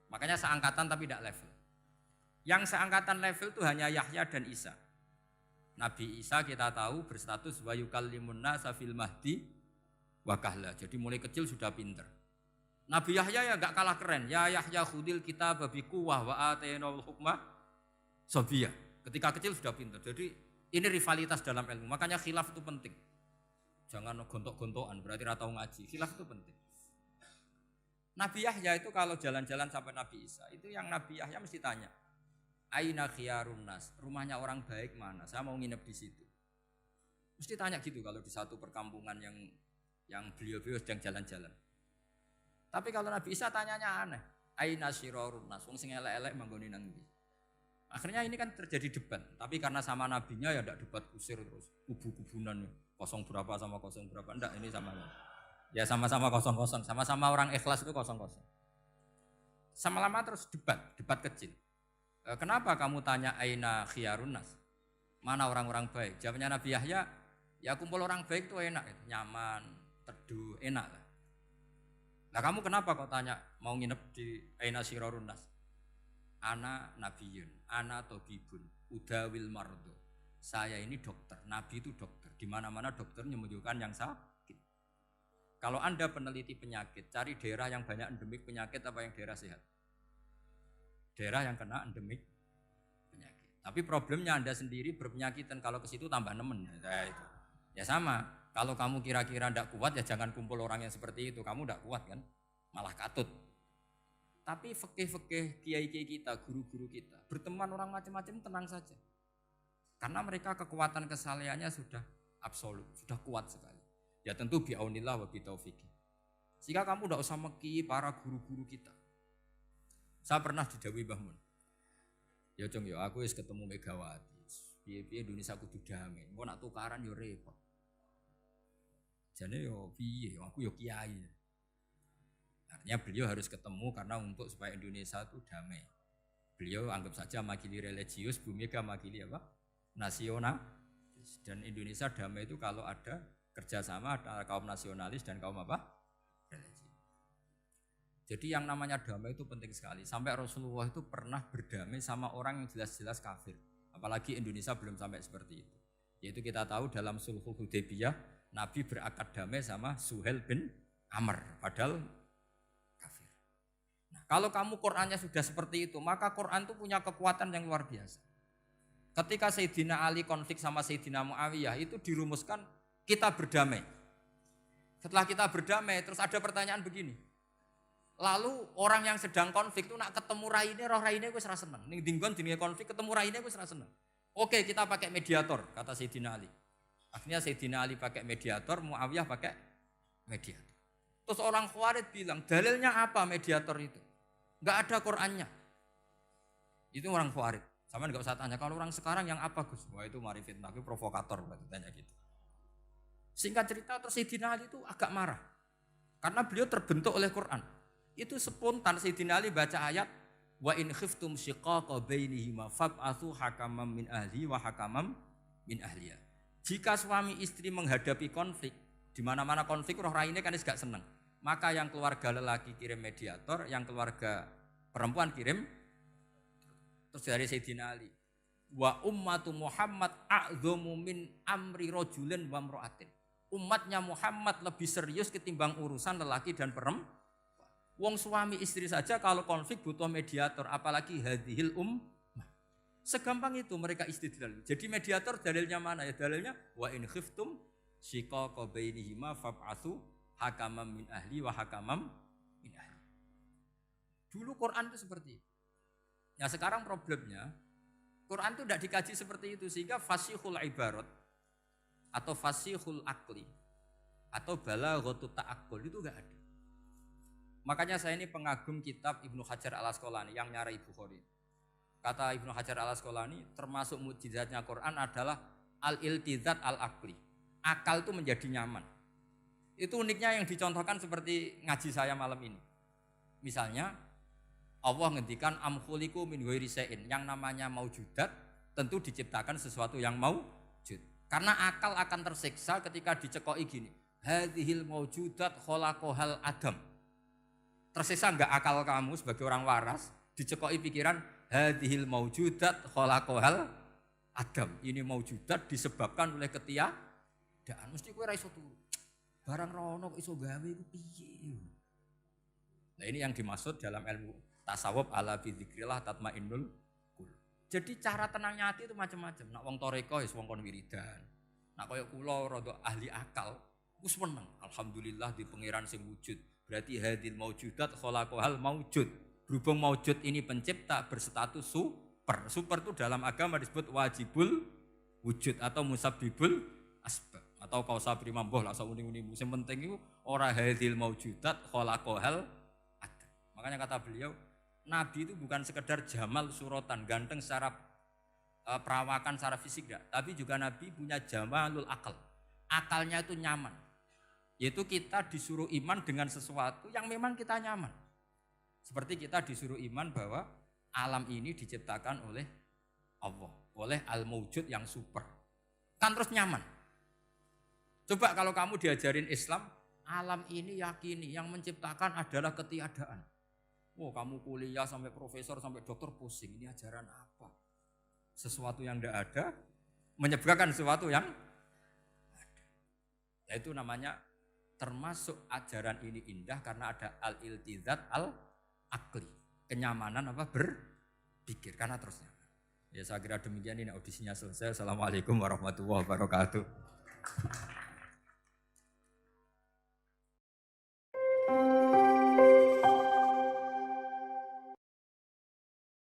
Speaker 1: Makanya seangkatan tapi tidak level. Yang seangkatan level itu hanya Yahya dan Isa. Nabi Isa kita tahu berstatus wa yukallimun nasa fil mahdi wa kahla. Jadi mulai kecil sudah pinter. Nabi Yahya ya enggak kalah keren. Ya Yahya khudil kitab bi quwwah wa atainal hukma sabiyah. Ketika kecil sudah pinter. Jadi ini rivalitas dalam ilmu. Makanya khilaf itu penting. Jangan gontok-gontokan, berarti ora tau ngaji. Khilaf itu penting. Nabi Yahya itu kalau jalan-jalan sampai Nabi Isa, itu yang Nabi Yahya mesti tanya, aina khiyarun nas, rumahnya orang baik mana? Saya mau nginep di situ. Mesti tanya gitu kalau di satu perkampungan yang beliau-beliau sedang jalan-jalan. Tapi kalau Nabi Isa tanyanya aneh, aina syirarun nas, wong sing elek-elek manggone nang ndi? Akhirnya ini kan terjadi debat, tapi karena sama nabinya ya enggak debat kusir terus, kubu-kubunan kosong berapa sama kosong berapa, enggak, ini sama. Ya sama-sama kosong-kosong, sama-sama orang ikhlas itu kosong-kosong. Sama lama terus debat kecil. Kenapa kamu tanya aina khiyarun nas? Mana orang-orang baik? Jawabnya Nabi Yahya, ya kumpul orang baik itu enak, nyaman, teduh, enak lah. Nah kamu kenapa kok tanya mau nginep di aina syirarun nas? Ana nabiyun, ana tobibun, udawil mardo. Saya ini dokter, nabi itu dokter. Di mana-mana dokternya menunjukkan yang sakit. Kalau Anda peneliti penyakit, cari daerah yang banyak endemik penyakit apa yang daerah sehat? Daerah yang kena endemik penyakit. Tapi problemnya Anda sendiri berpenyakit dan kalau ke situ tambah nemen. Ya sama, kalau kamu kira-kira tidak kuat ya jangan kumpul orang yang seperti itu. Kamu tidak kuat kan, malah katut. Tapi fikih-fikih kiai-kiai kita, guru-guru kita, berteman orang macam-macam tenang saja. Karena mereka kekuatan kesalehannya sudah absolut, sudah kuat sekali. Ya tentu bi'aunillah wa bitaufiqih. Sehingga kamu tidak usah meki para guru-guru kita. Saya pernah didhawuhi Mbah Mun. Ya Jong ya aku wis ketemu Megawati. Piye-piye Indonesia kudu damai. Engko nak tukaran yo repot. Jane yo piye aku yo kiai. Artinya beliau harus ketemu karena untuk supaya Indonesia itu damai. Beliau anggap saja makili religius, Bu Mega makili apa? Nasional. Dan Indonesia damai itu kalau ada kerjasama antara kaum nasionalis dan kaum apa? Religi. Jadi yang namanya damai itu penting sekali. Sampai Rasulullah itu pernah berdamai sama orang yang jelas-jelas kafir. Apalagi Indonesia belum sampai seperti itu. Yaitu kita tahu dalam Sulhul Hudaybiyah, Nabi berakad damai sama Suhail bin Amr. Padahal kafir. Nah, kalau kamu Qur'annya sudah seperti itu, maka Qur'an itu punya kekuatan yang luar biasa. Ketika Sayyidina Ali konflik sama Sayyidina Muawiyah, itu dirumuskan kita berdamai. Setelah kita berdamai, terus ada pertanyaan begini. Lalu orang yang sedang konflik itu nak ketemu raine, roh raine wis ra seneng. Ning dinggon jenenge konflik ketemu raine wis ra seneng. Oke, kita pakai mediator, kata Sayyidina Ali. Akhirnya Sayyidina Ali pakai mediator, Muawiyah pakai mediator. Terus orang Khawarij bilang, dalilnya apa mediator itu? Enggak ada Qur'annya. Itu orang Khawarij. Sama enggak usah tanya kalau orang sekarang yang apa Gus? Wah itu mari fitnah, itu provokator berarti tanya gitu. Singkat cerita terus Sayyidina Ali itu agak marah. Karena beliau terbentuk oleh Quran. Itu spontan Sayyidina Ali baca ayat wa in khiftum shiqaqa bainihima fab'atsu hakaman min ahli wa hakaman min ahliya. Jika suami istri menghadapi konflik, di mana-mana konflik roh raine kan gak seneng. Maka yang keluarga lelaki kirim mediator, yang keluarga perempuan kirim. Terus dari Sayyidina Ali, wa ummatu Muhammad a'dhamu min amri rajulin wa imra'atin. Umatnya Muhammad lebih serius ketimbang urusan lelaki dan perempuan. Wong suami istri saja kalau konflik butuh mediator, apalagi hadhil ummah. Segampang itu mereka istidlal. Jadi mediator dalilnya mana ya? Dalilnya wa in khiftum shiqaqa bainihima fab'atsu hakaman min ahli wa hakaman min ahli. Dulu Quran itu seperti itu. Nah sekarang problemnya Quran itu tidak dikaji seperti itu sehingga fasihul ibarat atau fasihul akli atau balaghatut ta'aqqul itu enggak ada. Makanya saya ini pengagum kitab Ibnu Hajar al-Asqalani yang nyari Bukhari. Kata Ibnu Hajar al-Asqalani termasuk mukjizatnya Quran adalah al-iltizat al-aqli. Akal itu menjadi nyaman. Itu uniknya yang dicontohkan seperti ngaji saya malam ini. Misalnya Allah ngendikan am khuliqu min ghairi syai'in, yang namanya maujudat tentu diciptakan sesuatu yang maujud. Karena akal akan tersiksa ketika dicekoki gini. Hadhil maujudat khalaqahal adam. Tersiksa enggak akal kamu sebagai orang waras dicekoki pikiran hadhil maujudat khalaqahal adam. Ini maujudat disebabkan oleh ketiadaan. Mesti kowe ra iso turu. Barang rono kok iso gawe iku piye? Nah ini yang dimaksud dalam ilmu tasawuf ala bi dzikrillah tatmainnul qulub. Jadi cara tenangnya hati itu macam-macam. Nak wong toreko wis wong kon wiridan. Nak koyo kula rada ahli akal, wis meneng. Alhamdulillah di pangeran sing wujud. Berarti hadil maujudat khalaqahal maujud. Berhubung maujud ini pencipta berstatus super. Super itu dalam agama disebut wajibul wujud atau musabbibul asbab atau kausa primamboh lah sauni-uni. Sing penting iku ora hadil maujudat khalaqahal adam. Makanya kata beliau Nabi itu bukan sekedar jamal suratan, ganteng secara perawakan, secara fisik enggak, tapi juga Nabi punya jamalul akal. Akalnya itu nyaman. Yaitu kita disuruh iman dengan sesuatu yang memang kita nyaman. Seperti kita disuruh iman bahwa alam ini diciptakan oleh Allah, oleh al-mawjud yang super. Kan terus nyaman. Coba kalau kamu diajarin Islam, alam ini yakini yang menciptakan adalah ketiadaan. Oh kamu kuliah sampai profesor sampai dokter pusing, ini ajaran apa? Sesuatu yang tidak ada menyebabkan sesuatu yang ada. Yaitu namanya termasuk ajaran ini indah karena ada al-iltizat al-akli. Kenyamanan apa? Berpikir karena terus nyaman. Ya saya kira demikian, ini audisinya selesai. Assalamualaikum warahmatullahi wabarakatuh.